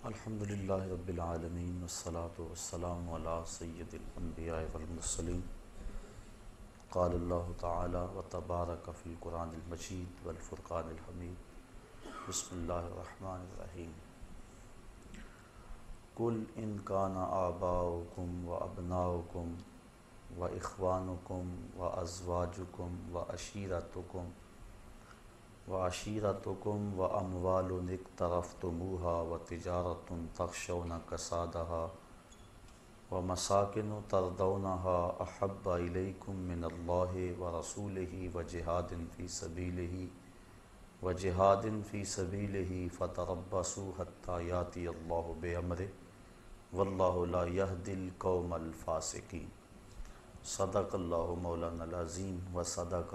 الحمدللہ رب العالمین والصلاة والسلام علی سید الانبیاء والمرسلین قال اللہ تعالی وتبارک فی القرآن المجید والفرقان الحمید بسم اللہ الرحمن الرحیم قل ان کان آباؤکم و ابناؤکم و اخوانکم و ازواجکم وعشیرتکم واموال اقترفتموها وتجارة تخشون کسادها ومساکن ترضونها احب الیکم من اللہ ورسولہ وجہاد فی سبیلہ فتربصوا حتی یاتی اللہ بامرہ واللہ لا یہدی القوم الفاسقین۔ صدق اللہ مولانا العظیم وصدق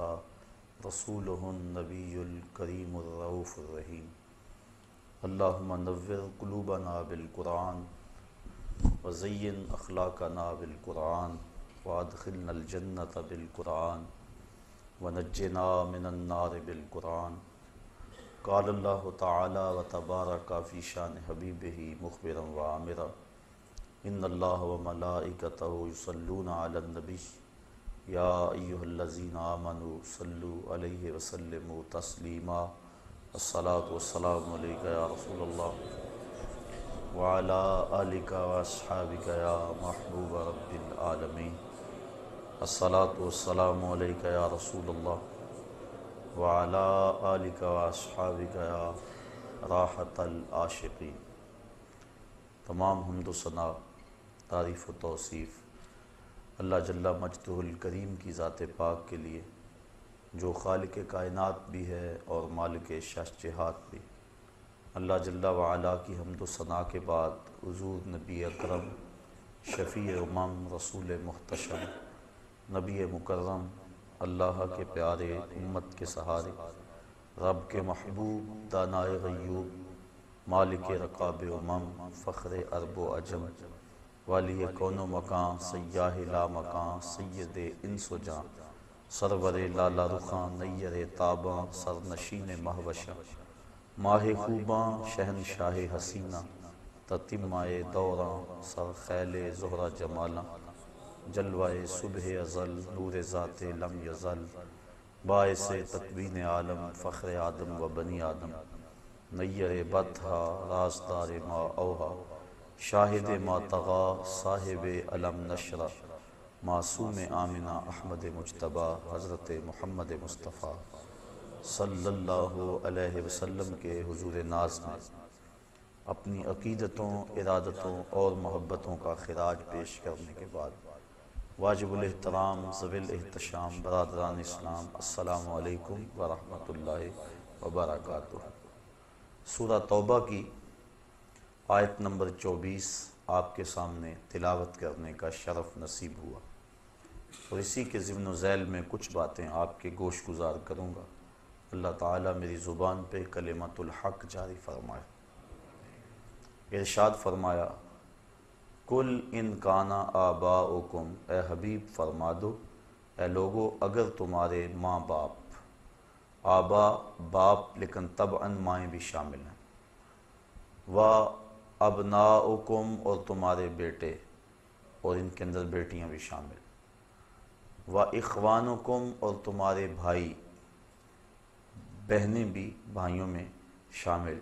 رسولہ النبی الکریم الرؤوف الرحیم۔ اللہم نور قلوبنا بالقرآن وزین اخلاقنا بالقرآن وادخلنا الجنۃ بالقرآن ونجنا من النار بالقرآن۔ قال اللہ تعالی وتبارک فی شان حبیبہ مخبرا وعامرا ان اللہ وملائکتہ یصلون علی النبی یا ایہا الذین آمنوا صلوا علیہ وسلموا تسلیما۔ الصلاۃ والسلام علیک یا رسول اللہ وعلی آلک واصحابک یا محبوب رب العالمین۔ الصلاۃ والسلام علیک یا رسول اللہ وعلی آلک واصحابک یا راحت العاشقین۔ تمام حمد و ثنا، تعریف و توصیف اللہ جل مجدہ الکریم کی ذات پاک کے لیے، جو خالق کائنات بھی ہے اور مالک شش جہات بھی۔ اللہ جل وعلا کی حمد و ثنا کے بعد حضور نبی اکرم، شفیع امم، رسول محتشم، نبی مکرم، اللہ کے پیارے، امت کے سہارے، رب کے محبوب، دانائے غیوب، مالک رقاب امم، فخر عرب و عجم، والی کون و مکان، سیاہ لا مکان، سید انس و جان، سرور لالا رخاں، نیر تاباں، سرنشین مہوشاں، ماہ خوباں، شہنشاہ حسینہ، تتمہ دوراں، سرخیل زہرہ جمالاں، جلوہ صبح ازل، نور ذات لم یزل، باعث تکوین عالم، فخر آدم و بنی آدم، نیر بطحہ، رازدار ما اوہا، شاہد ما طغا، صاحب علم نشرہ، معصوم آمنہ، احمد مجتبیٰ، حضرت محمد مصطفیٰ صلی اللہ علیہ وسلم کے حضور ناز میں اپنی عقیدتوں، ارادتوں اور محبتوں کا خراج پیش کرنے کے بعد، واجب الاحترام، ذوی الاحتشام، برادران اسلام، السلام علیکم ورحمۃ اللہ وبرکاتہ۔ سورہ توبہ کی آیت نمبر 24 آپ کے سامنے تلاوت کرنے کا شرف نصیب ہوا، اور اسی کے ضمن و ذیل میں کچھ باتیں آپ کے گوش گزار کروں گا۔ اللہ تعالیٰ میری زبان پہ کلمت الحق جاری فرمائے۔ ارشاد فرمایا، کل ان کانا آباؤکم، اے حبیب فرما دو، اے لوگو اگر تمہارے ماں باپ، آبا باپ لیکن طبعاً مائیں بھی شامل ہیں، و ابناؤکم اور تمہارے بیٹے اور ان کے اندر بیٹیاں بھی شامل، و اخوانکم اور تمہارے بھائی بہنیں بھی بھائیوں میں شامل،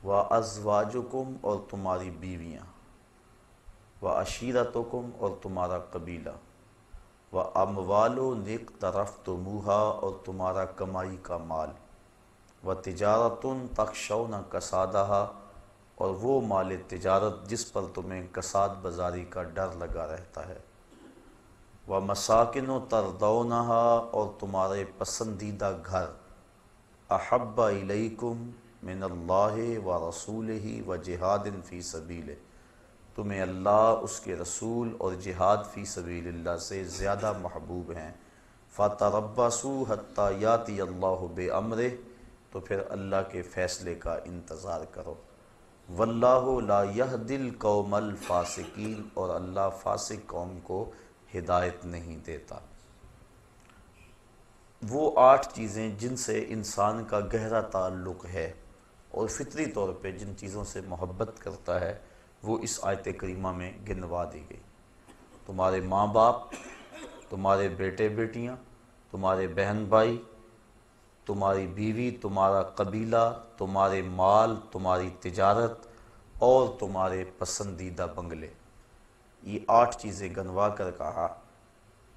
و ازواجکم اور تمہاری بیویاں، و عشیرتکم اور تمہارا قبیلہ، و اموال اقترفتموہا اور تمہارا کمائی کا مال، و تجارت تخشون کسادہا اور وہ مال تجارت جس پر تمہیں کساد بازاری کا ڈر لگا رہتا ہے، و مساکن ترضونہا اور تمہارے پسندیدہ گھر، احب الیکم من اللہ و رسولہ و جہاد فی سبیلہ، تمہیں اللہ، اس کے رسول اور جہاد فی سبیل اللہ سے زیادہ محبوب ہیں، فتربصوا حتی یاتی اللہ بامرہ، تو پھر اللہ کے فیصلے کا انتظار کرو، واللہ لا یہدی القوم الفاسقین، اور اللہ فاسق قوم کو ہدایت نہیں دیتا۔ وہ 8 چیزیں جن سے انسان کا گہرا تعلق ہے اور فطری طور پہ جن چیزوں سے محبت کرتا ہے وہ اس آیت کریمہ میں گنوا دی گئی۔ تمہارے ماں باپ، تمہارے بیٹے بیٹیاں، تمہارے بہن بھائی، تمہاری بیوی، تمہارا قبیلہ، تمہارے مال، تمہاری تجارت اور تمہارے پسندیدہ بنگلے، یہ 8 چیزیں گنوا کر کہا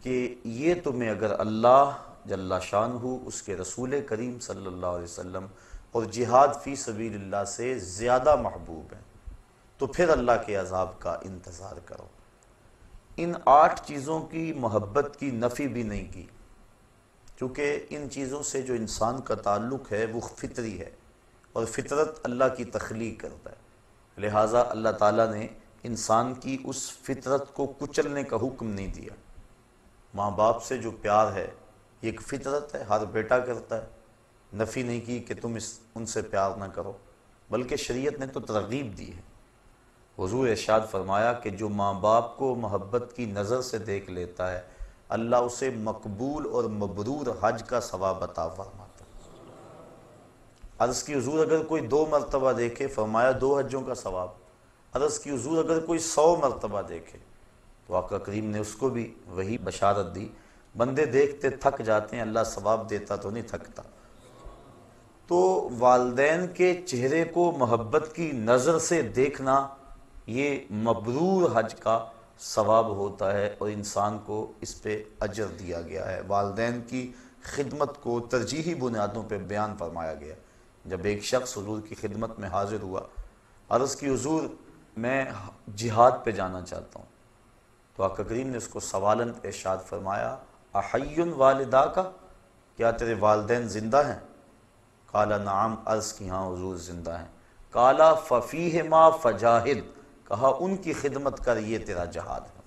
کہ یہ تمہیں اگر اللہ جل شانہ، اس کے رسول کریم صلی اللہ علیہ وسلم اور جہاد فی سبیل اللہ سے زیادہ محبوب ہیں تو پھر اللہ کے عذاب کا انتظار کرو۔ ان 8 چیزوں کی محبت کی نفی بھی نہیں کی، چونکہ ان چیزوں سے جو انسان کا تعلق ہے وہ فطری ہے، اور فطرت اللہ کی تخلیق کرتا ہے، لہٰذا اللہ تعالیٰ نے انسان کی اس فطرت کو کچلنے کا حکم نہیں دیا۔ ماں باپ سے جو پیار ہے یہ ایک فطرت ہے، ہر بیٹا کرتا ہے، نفی نہیں کی کہ تم ان سے پیار نہ کرو، بلکہ شریعت نے تو ترغیب دی ہے۔ حضور ارشاد فرمایا کہ جو ماں باپ کو محبت کی نظر سے دیکھ لیتا ہے اللہ اسے مقبول اور مبرور حج کا ثواب عطا فرماتا ہے۔ عرض کی حضور اگر کوئی 2 مرتبہ دیکھے، فرمایا 2 حجوں کا ثواب۔ عرض کی حضور اگر کوئی 100 مرتبہ دیکھے، تو آقا کریم نے اس کو بھی وہی بشارت دی، بندے دیکھتے تھک جاتے ہیں، اللہ ثواب دیتا تو نہیں تھکتا۔ تو والدین کے چہرے کو محبت کی نظر سے دیکھنا یہ مبرور حج کا ثواب ہوتا ہے، اور انسان کو اس پہ اجر دیا گیا ہے۔ والدین کی خدمت کو ترجیحی بنیادوں پہ بیان فرمایا گیا۔ جب ایک شخص حضور کی خدمت میں حاضر ہوا، عرض کی حضور میں جہاد پہ جانا چاہتا ہوں، تو آقا کریم نے اس کو سوالن ارشاد فرمایا، احی والدا کا، کیا تیرے والدین زندہ ہیں؟ قال نعم، عرض کی ہاں حضور زندہ ہیں۔ قال ففیہما فجاہد، کہا ان کی خدمت کر، یہ تیرا جہاد ہے۔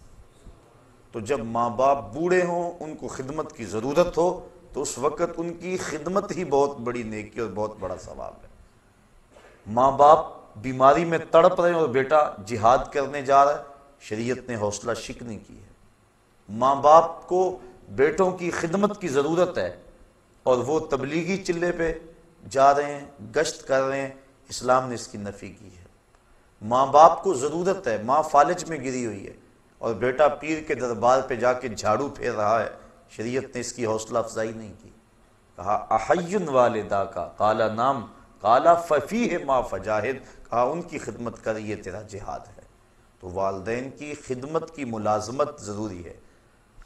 تو جب ماں باپ بوڑھے ہوں، ان کو خدمت کی ضرورت ہو، تو اس وقت ان کی خدمت ہی بہت بڑی نیکی اور بہت بڑا ثواب ہے۔ ماں باپ بیماری میں تڑپ رہے ہیں اور بیٹا جہاد کرنے جا رہا ہے، شریعت نے حوصلہ شکنی کی ہے۔ ماں باپ کو بیٹوں کی خدمت کی ضرورت ہے اور وہ تبلیغی چلے پہ جا رہے ہیں، گشت کر رہے ہیں، اسلام نے اس کی نفی کی ہے۔ ماں باپ کو ضرورت ہے، ماں فالج میں گری ہوئی ہے اور بیٹا پیر کے دربار پہ جا کے جھاڑو پھیر رہا ہے، شریعت نے اس کی حوصلہ افزائی نہیں کی۔ کہا احی والدا کا، قال نام، قال ففیہما فجاہد، کہا ان کی خدمت کر، یہ تیرا جہاد ہے۔ تو والدین کی خدمت کی ملازمت ضروری ہے،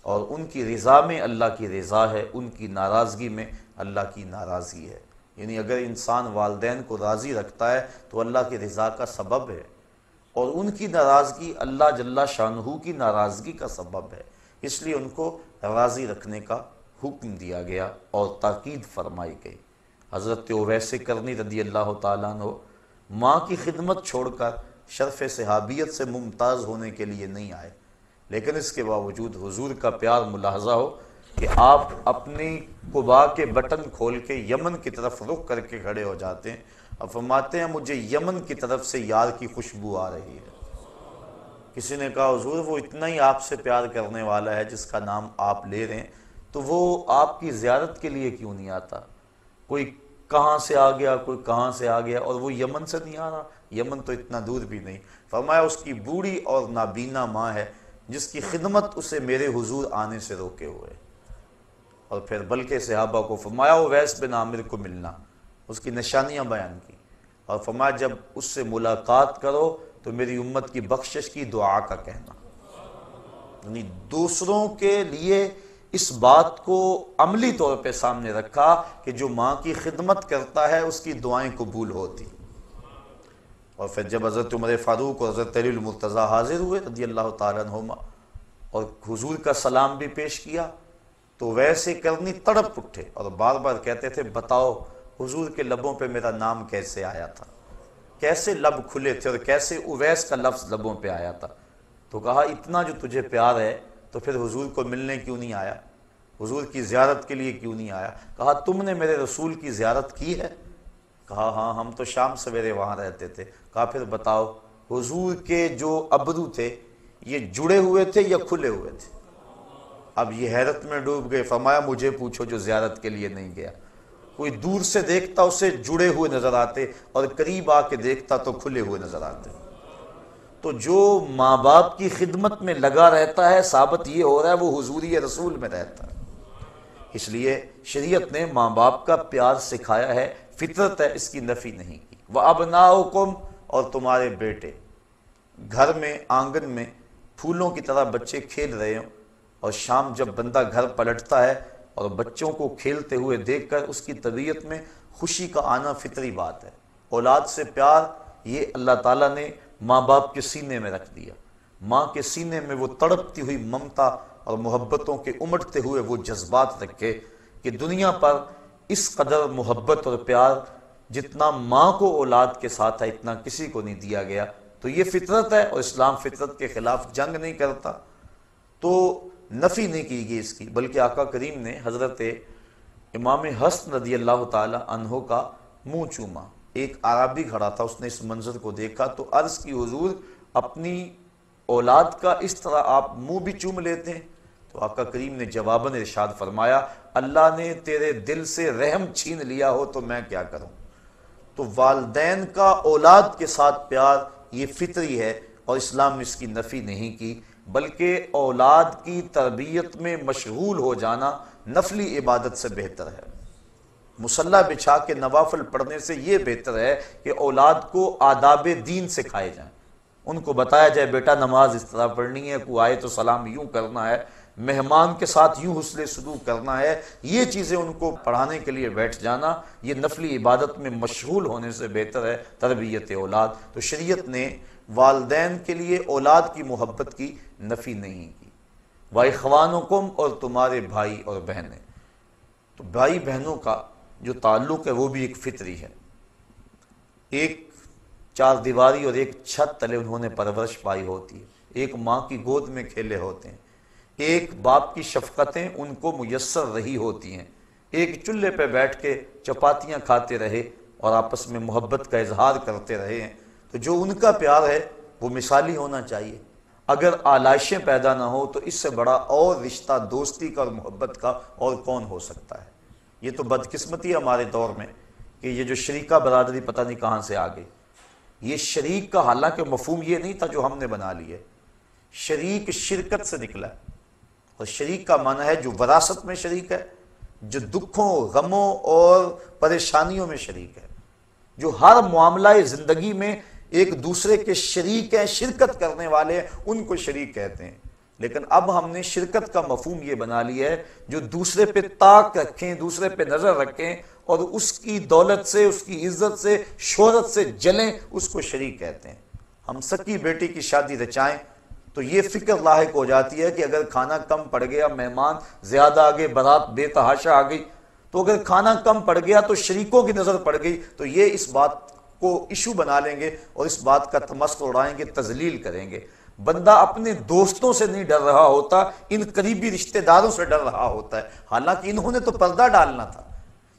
اور ان کی رضا میں اللہ کی رضا ہے، ان کی ناراضگی میں اللہ کی ناراضگی ہے۔ یعنی اگر انسان والدین کو راضی رکھتا ہے تو اللہ کی رضا کا سبب ہے، اور ان کی ناراضگی اللہ جل شانہ کی ناراضگی کا سبب ہے، اس لیے ان کو راضی رکھنے کا حکم دیا گیا اور تاکید فرمائی گئی۔ حضرت اویس کرنی رضی اللہ تعالیٰ عنہ ماں کی خدمت چھوڑ کر شرف صحابیت سے ممتاز ہونے کے لیے نہیں آئے، لیکن اس کے باوجود حضور کا پیار ملاحظہ ہو کہ آپ اپنی قبا کے بٹن کھول کے یمن کی طرف رخ کر کے کھڑے ہو جاتے ہیں اور فرماتے ہیں مجھے یمن کی طرف سے یار کی خوشبو آ رہی ہے۔ کسی نے کہا حضور وہ اتنا ہی آپ سے پیار کرنے والا ہے جس کا نام آپ لے رہے ہیں، تو وہ آپ کی زیارت کے لیے کیوں نہیں آتا؟ کوئی کہاں سے آ گیا، کوئی کہاں سے آ گیا، اور وہ یمن سے نہیں آ رہا، یمن تو اتنا دور بھی نہیں۔ فرمایا اس کی بوڑھی اور نابینا ماں ہے جس کی خدمت اسے میرے حضور آنے سے روکے ہوئے۔ اور پھر بلکہ صحابہ کو فرمایا اویس بن عامر کو ملنا، اس کی نشانیاں بیان کی، اور فرمایا جب اس سے ملاقات کرو تو میری امت کی بخشش کی دعا کا کہنا۔ یعنی دوسروں کے لیے اس بات کو عملی طور پہ سامنے رکھا کہ جو ماں کی خدمت کرتا ہے اس کی دعائیں قبول ہوتی۔ اور پھر جب حضرت عمر فاروق اور حضرت علی المرتضیٰ حاضر ہوئے رضی اللہ تعالیٰ عنہما اور حضور کا سلام بھی پیش کیا، تو ویسے کرنی تڑپ اٹھے اور بار بار کہتے تھے بتاؤ حضور کے لبوں پہ میرا نام کیسے آیا تھا، کیسے لب کھلے تھے اور کیسے اویس کا لفظ لبوں پہ آیا تھا۔ تو کہا اتنا جو تجھے پیار ہے تو پھر حضور کو ملنے کیوں نہیں آیا، حضور کی زیارت کے لیے کیوں نہیں آیا؟ کہا تم نے میرے رسول کی زیارت کی ہے؟ کہا ہاں ہم تو شام سویرے وہاں رہتے تھے۔ کہا پھر بتاؤ حضور کے جو ابرو تھے یہ جڑے ہوئے تھے یا کھلے ہوئے تھے؟ اب یہ حیرت میں ڈوب گئے، فرمایا مجھے پوچھو جو زیارت کے لیے نہیں گیا۔ کوئی دور سے دیکھتا اسے جڑے ہوئے نظر آتے اور قریب آ کے دیکھتا تو کھلے ہوئے نظر آتے۔ تو جو ماں باپ کی خدمت میں لگا رہتا ہے ثابت یہ ہو رہا ہے وہ حضوری رسول میں رہتا ہے۔ اس لیے شریعت نے ماں باپ کا پیار سکھایا ہے، فطرت ہے، اس کی نفی نہیں کی۔ وَأَبْنَاؤُكُمْ، اور تمہارے بیٹے، گھر میں آنگن میں پھولوں کی طرح بچے کھیل رہے ہوں، اور شام جب بندہ گھر پلٹتا ہے اور بچوں کو کھیلتے ہوئے دیکھ کر اس کی طبیعت میں خوشی کا آنا فطری بات ہے۔ اولاد سے پیار یہ اللہ تعالیٰ نے ماں باپ کے سینے میں رکھ دیا۔ ماں کے سینے میں وہ تڑپتی ہوئی ممتا اور محبتوں کے امٹتے ہوئے وہ جذبات رکھے کہ دنیا پر اس قدر محبت اور پیار جتنا ماں کو اولاد کے ساتھ ہے اتنا کسی کو نہیں دیا گیا۔ تو یہ فطرت ہے، اور اسلام فطرت کے خلاف جنگ نہیں کرتا، تو نفی نہیں کی گئی اس کی، بلکہ آقا کریم نے حضرت امام حسن رضی اللہ تعالی عنہ کا منہ چوما۔ ایک عربی کھڑا تھا، اس نے اس منظر کو دیکھا تو عرض کی حضور اپنی اولاد کا اس طرح آپ منہ بھی چوم لیتے ہیں؟ تو آقا کریم نے جواباً ارشاد فرمایا، اللہ نے تیرے دل سے رحم چھین لیا ہو تو میں کیا کروں۔ تو والدین کا اولاد کے ساتھ پیار یہ فطری ہے، اور اسلام نے اس کی نفی نہیں کی، بلکہ اولاد کی تربیت میں مشغول ہو جانا نفلی عبادت سے بہتر ہے۔ مصلی بچھا کے نوافل پڑھنے سے یہ بہتر ہے کہ اولاد کو آداب دین سکھائے جائیں، ان کو بتایا جائے بیٹا نماز اس طرح پڑھنی ہے، کوئی آئے تو سلام یوں کرنا ہے، مہمان کے ساتھ یوں حسن سلوک کرنا ہے، یہ چیزیں ان کو پڑھانے کے لیے بیٹھ جانا یہ نفلی عبادت میں مشغول ہونے سے بہتر ہے تربیت اولاد۔ تو شریعت نے والدین کے لیے اولاد کی محبت کی نفی نہیں کی۔ وَإِخْوَانُكُمْ، اور تمہارے بھائی اور بہنیں۔ تو بھائی بہنوں کا جو تعلق ہے وہ بھی ایک فطری ہے، ایک چار دیواری اور ایک چھت تلے انہوں نے پرورش پائی ہوتی ہے، ایک ماں کی گود میں کھیلے ہوتے ہیں، ایک باپ کی شفقتیں ان کو میسر رہی ہوتی ہیں، ایک چولہے پہ بیٹھ کے چپاتیاں کھاتے رہے اور آپس میں محبت کا اظہار کرتے رہے ہیں۔ تو جو ان کا پیار ہے وہ مثالی ہونا چاہیے۔ اگر آلائشیں پیدا نہ ہو تو اس سے بڑا اور رشتہ دوستی کا اور محبت کا اور کون ہو سکتا ہے۔ یہ تو بدقسمتی ہے ہمارے دور میں کہ یہ جو شریکہ برادری پتہ نہیں کہاں سے آ گئی۔ یہ شریک کا حالانکہ مفہوم یہ نہیں تھا جو ہم نے بنا لی ہے، شریک شرکت سے نکلا ہے، اور شریک کا معنی ہے جو وراثت میں شریک ہے، جو دکھوں غموں اور پریشانیوں میں شریک ہے، جو ہر معاملہ زندگی میں ایک دوسرے کے شریک ہیں، شرکت کرنے والے ہیں، ان کو شریک کہتے ہیں۔ لیکن اب ہم نے شرکت کا مفہوم یہ بنا لیا ہے جو دوسرے پہ طاق رکھیں، دوسرے پہ نظر رکھیں اور اس کی دولت سے، اس کی عزت سے، شہرت سے جلیں، اس کو شریک کہتے ہیں۔ ہم سکی بیٹی کی شادی رچائیں تو یہ فکر لاحق ہو جاتی ہے کہ اگر کھانا کم پڑ گیا، مہمان زیادہ آ گئے، بارات بے تحاشا آ گئی، تو اگر کھانا کم پڑ گیا تو شریکوں کی نظر پڑ گئی تو یہ اس بات کو ایشو بنا لیں گے اور اس بات کا تمسخر اڑائیں گے، تذلیل کریں گے۔ بندہ اپنے دوستوں سے نہیں ڈر رہا ہوتا، ان قریبی رشتہ داروں سے ڈر رہا ہوتا ہے، حالانکہ انہوں نے تو پردہ ڈالنا تھا،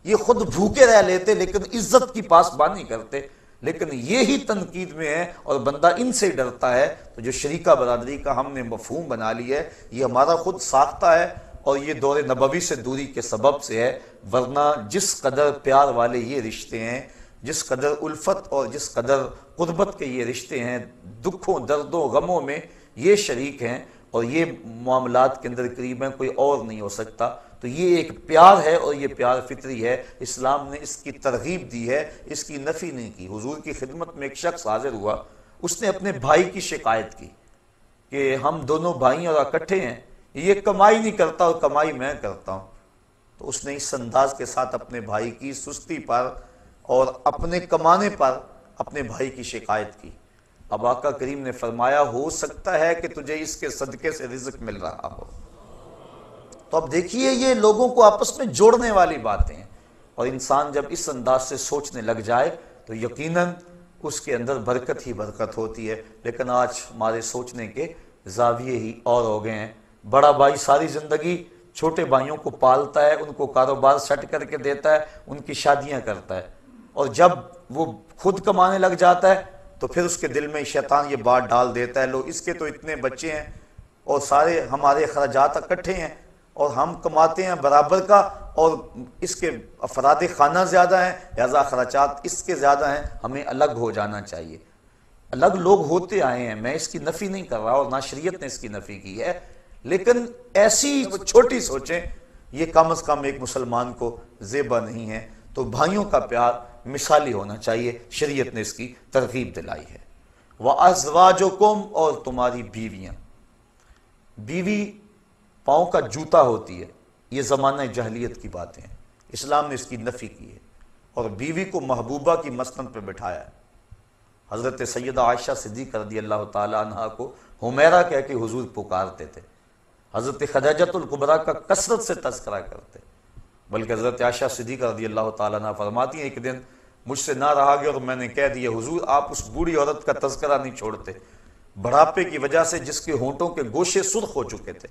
یہ خود بھوکے رہ لیتے لیکن عزت کی پاسبانی کرتے، لیکن یہی تنقید میں ہے اور بندہ ان سے ڈرتا ہے۔ تو جو شریکہ برادری کا ہم نے مفہوم بنا لیا ہے یہ ہمارا خود ساختہ ہے، اور یہ دور نبوی سے دوری کے سبب سے ہے، ورنہ جس قدر پیار والے یہ رشتے ہیں، جس قدر الفت اور جس قدر قربت کے یہ رشتے ہیں، دکھوں دردوں غموں میں یہ شریک ہیں اور یہ معاملات کے اندر قریب ہیں، کوئی اور نہیں ہو سکتا۔ تو یہ ایک پیار ہے اور یہ پیار فطری ہے، اسلام نے اس کی ترغیب دی ہے، اس کی نفی نہیں کی۔ حضور کی خدمت میں ایک شخص حاضر ہوا، اس نے اپنے بھائی کی شکایت کی کہ ہم دونوں بھائی اور اکٹھے ہیں، یہ کمائی نہیں کرتا اور کمائی میں کرتا ہوں۔ تو اس نے اس انداز کے ساتھ اپنے بھائی کی سستی پر اور اپنے کمانے پر اپنے بھائی کی شکایت کی۔ اب آقا کریم نے فرمایا ہو سکتا ہے کہ تجھے اس کے صدقے سے رزق مل رہا ہو۔ تو اب دیکھیے یہ لوگوں کو آپس میں جوڑنے والی باتیں ہیں، اور انسان جب اس انداز سے سوچنے لگ جائے تو یقیناً اس کے اندر برکت ہی برکت ہوتی ہے۔ لیکن آج ہمارے سوچنے کے زاویے ہی اور ہو گئے ہیں۔ بڑا بھائی ساری زندگی چھوٹے بھائیوں کو پالتا ہے، ان کو کاروبار سیٹ کر کے دیتا ہے، ان کی شادیاں کرتا ہے، اور جب وہ خود کمانے لگ جاتا ہے تو پھر اس کے دل میں شیطان یہ بات ڈال دیتا ہے، لو اس کے تو اتنے بچے ہیں اور سارے ہمارے اخراجات اکٹھے ہیں، اور ہم کماتے ہیں برابر کا، اور اس کے افراد خانہ زیادہ ہیں لہذا خرچات اس کے زیادہ ہیں، ہمیں الگ ہو جانا چاہیے۔ الگ لوگ ہوتے آئے ہیں، میں اس کی نفی نہیں کر رہا اور نہ شریعت نے اس کی نفی کی ہے، لیکن ایسی چھوٹی سوچیں یہ کم از کم ایک مسلمان کو زیبا نہیں ہے۔ تو بھائیوں کا پیار مثالی ہونا چاہیے، شریعت نے اس کی ترغیب دلائی ہے۔ وَأَزْوَاجُكُمْ، اور تمہاری بیویاں۔ بیوی پاؤں کا جوتا ہوتی ہے، یہ زمانہ جاہلیت کی باتیں ہیں، اسلام نے اس کی نفی کی ہے اور بیوی کو محبوبہ کی مسند پہ بٹھایا ہے۔ حضرت سیدہ عائشہ صدیقہ رضی اللہ تعالی عنہ کو حمیرہ کہہ کے حضور پکارتے تھے، حضرت خدیجۃ الکبریٰ کا کثرت سے تذکرہ کرتے، بلکہ حضرت عائشہ صدیقہ رضی اللہ تعالی عنہ فرماتی ہیں ایک دن مجھ سے نہ رہا گیا اور میں نے کہہ دیا حضور آپ اس بوڑھی عورت کا تذکرہ نہیں چھوڑتے، بڑھاپے کی وجہ سے جس کے ہونٹوں کے گوشے سرخ ہو چکے تھے۔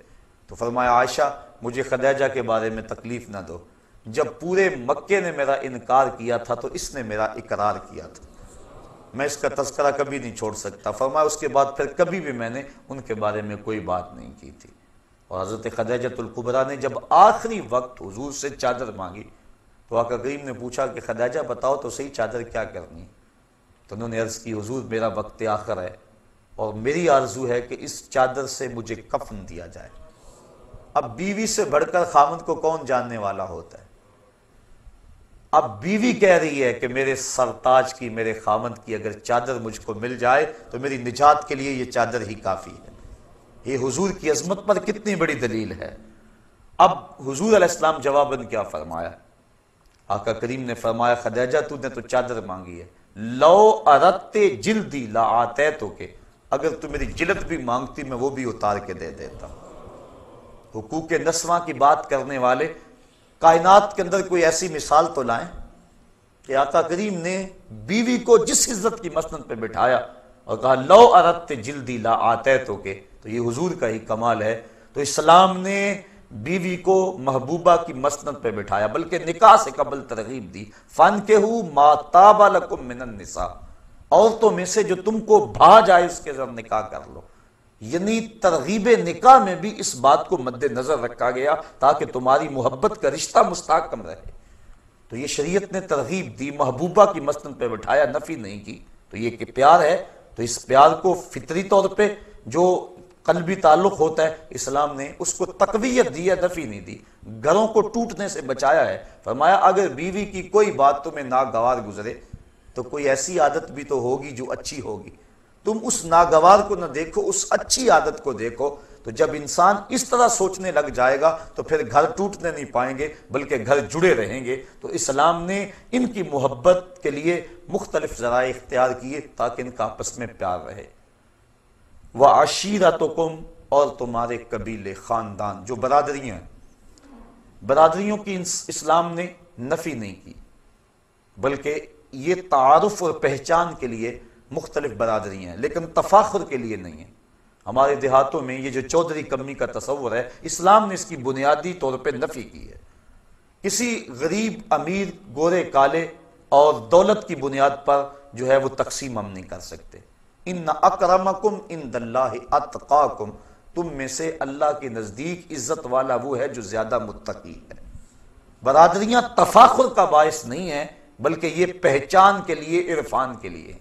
تو فرمایا عائشہ مجھے خدیجہ کے بارے میں تکلیف نہ دو، جب پورے مکے نے میرا انکار کیا تھا تو اس نے میرا اقرار کیا تھا، میں اس کا تذکرہ کبھی نہیں چھوڑ سکتا۔ فرمایا اس کے بعد پھر کبھی بھی میں نے ان کے بارے میں کوئی بات نہیں کی تھی۔ اور حضرت خدیجۃ الکبریٰ نے جب آخری وقت حضور سے چادر مانگی تو آقا کریم نے پوچھا کہ خدیجہ بتاؤ تو صحیح چادر کیا کرنی ہے؟ تو انہوں نے عرض کی حضور میرا وقت آخر ہے اور میری آرزو ہے کہ اس چادر سے مجھے کفن دیا جائے۔ اب بیوی سے بڑھ کر خامند کو کون جاننے والا ہوتا ہے؟ اب بیوی کہہ رہی ہے کہ میرے سرتاج کی، میرے خامند کی اگر چادر مجھ کو مل جائے تو میری نجات کے لیے یہ چادر ہی کافی ہے۔ یہ حضور کی عظمت پر کتنی بڑی دلیل ہے۔ اب حضور علیہ السلام جواباً کیا فرمایا؟ آقا کریم نے فرمایا خدیجہ تو نے تو چادر مانگی ہے، لو اردت جلدی لا آتیتک، اگر تو میری جلد بھی مانگتی میں وہ بھی اتار کے دے دیتا۔ حقوق نسواں کی بات کرنے والے کائنات کے اندر کوئی ایسی مثال تو لائیں کہ آقا کریم نے بیوی کو جس عزت کی مسند پہ بٹھایا اور کہا لو اردت جلدی لا آتیتک، تو یہ حضور کا ہی کمال ہے۔ تو اسلام نے بیوی کو محبوبہ کی مسند پہ بٹھایا، بلکہ نکاح سے قبل ترغیب دی، فانکحوا ما طاب لکم من النساء، عورتوں میں سے جو تم کو بھا جائے اس کے ساتھ نکاح کر لو۔ یعنی ترغیب نکاح میں بھی اس بات کو مد نظر رکھا گیا تاکہ تمہاری محبت کا رشتہ مستحکم رہے۔ تو یہ شریعت نے ترغیب دی، محبوبہ کی مسند پہ بٹھایا، نفی نہیں کی۔ تو یہ کہ پیار ہے، تو اس پیار کو فطری طور پہ جو قلبی تعلق ہوتا ہے اسلام نے اس کو تقویت دی ہے، نفی نہیں دی، گھروں کو ٹوٹنے سے بچایا ہے۔ فرمایا اگر بیوی کی کوئی بات تمہیں ناگوار گزرے تو کوئی ایسی عادت بھی تو ہوگی جو اچھی ہوگی، تم اس ناگوار کو نہ دیکھو، اس اچھی عادت کو دیکھو۔ تو جب انسان اس طرح سوچنے لگ جائے گا تو پھر گھر ٹوٹنے نہیں پائیں گے بلکہ گھر جڑے رہیں گے۔ تو اسلام نے ان کی محبت کے لیے مختلف ذرائع اختیار کیے تاکہ ان کا آپس میں پیار رہے۔ وَعَشِيرَتُكُمْ، اور تمہارے قبیلے، خاندان، جو برادریاں ہیں، برادریوں کی اسلام نے نفی نہیں کی، بلکہ یہ تعارف اور پہچان کے لیے مختلف برادریاں ہیں، لیکن تفاخر کے لیے نہیں ہیں۔ ہمارے دیہاتوں میں یہ جو چودھری کمی کا تصور ہے، اسلام نے اس کی بنیادی طور پہ نفی کی ہے۔ کسی غریب، امیر، گورے، کالے اور دولت کی بنیاد پر جو ہے وہ تقسیم ہم نہیں کر سکتے۔ ان اکرمکم عند اللہ اتقاکم، تم میں سے اللہ کے نزدیک عزت والا وہ ہے جو زیادہ متقی ہے۔ برادریاں تفاخر کا باعث نہیں ہیں بلکہ یہ پہچان کے لیے، عرفان کے لیے۔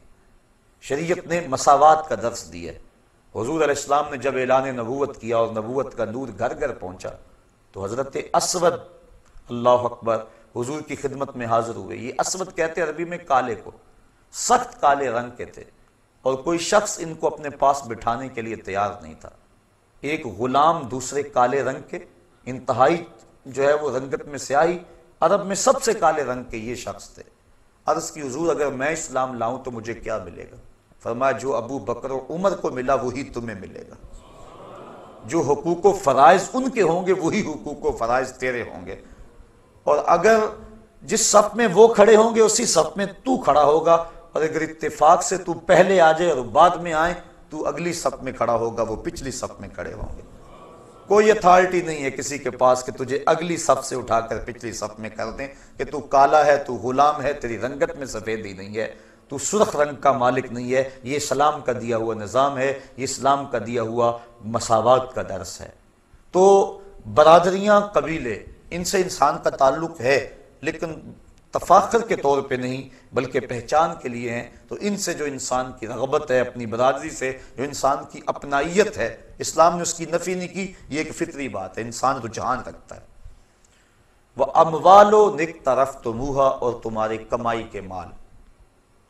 شریعت نے مساوات کا درس دیا ہے۔ حضور علیہ السلام نے جب اعلان نبوت کیا اور نبوت کا نور گھر گھر پہنچا تو حضرت اسود، اللہ اکبر، حضور کی خدمت میں حاضر ہوئے۔ یہ اسود کہتے ہیں عربی میں کالے کو، سخت کالے رنگ کے تھے اور کوئی شخص ان کو اپنے پاس بٹھانے کے لیے تیار نہیں تھا۔ ایک غلام دوسرے کالے رنگ کے، انتہائی جو ہے وہ رنگت میں سیاہی، عرب میں سب سے کالے رنگ کے یہ شخص تھے۔ عرض کی حضور اگر میں اسلام لاؤں تو مجھے کیا ملے گا؟ فرمایا جو ابو بکر و عمر کو ملا وہی تمہیں ملے گا، جو حقوق و فرائض ان کے ہوں گے وہی حقوق و فرائض تیرے ہوں گے، اور اگر جس صف میں وہ کھڑے ہوں گے اسی صف میں تو کھڑا ہوگا، اور اگر اتفاق سے تو پہلے آ جائے اور بعد میں آئے تو اگلی صف میں کھڑا ہوگا، وہ پچھلی صف میں کھڑے ہوں گے۔ کوئی اتھارٹی نہیں ہے کسی کے پاس کہ تجھے اگلی صف سے اٹھا کر پچھلی صف میں کر دیں کہ تو کالا ہے، تو غلام ہے، تیری رنگت میں سفیدی نہیں ہے، تو سرخ رنگ کا مالک نہیں ہے۔ یہ اسلام کا دیا ہوا نظام ہے، یہ اسلام کا دیا ہوا مساوات کا درس ہے۔ تو برادریاں، قبیلے، ان سے انسان کا تعلق ہے لیکن تفاخر کے طور پہ نہیں بلکہ پہچان کے لیے ہیں، تو ان سے جو انسان کی رغبت ہے، اپنی برادری سے جو انسان کی اپنائیت ہے، اسلام نے اس کی نفی نہیں کی، یہ ایک فطری بات ہے، انسان رجحان رکھتا ہے۔ وَأَمْوَالُ اقْتَرَفْتُمُوهَا، اور تمہارے کمائی کے مال،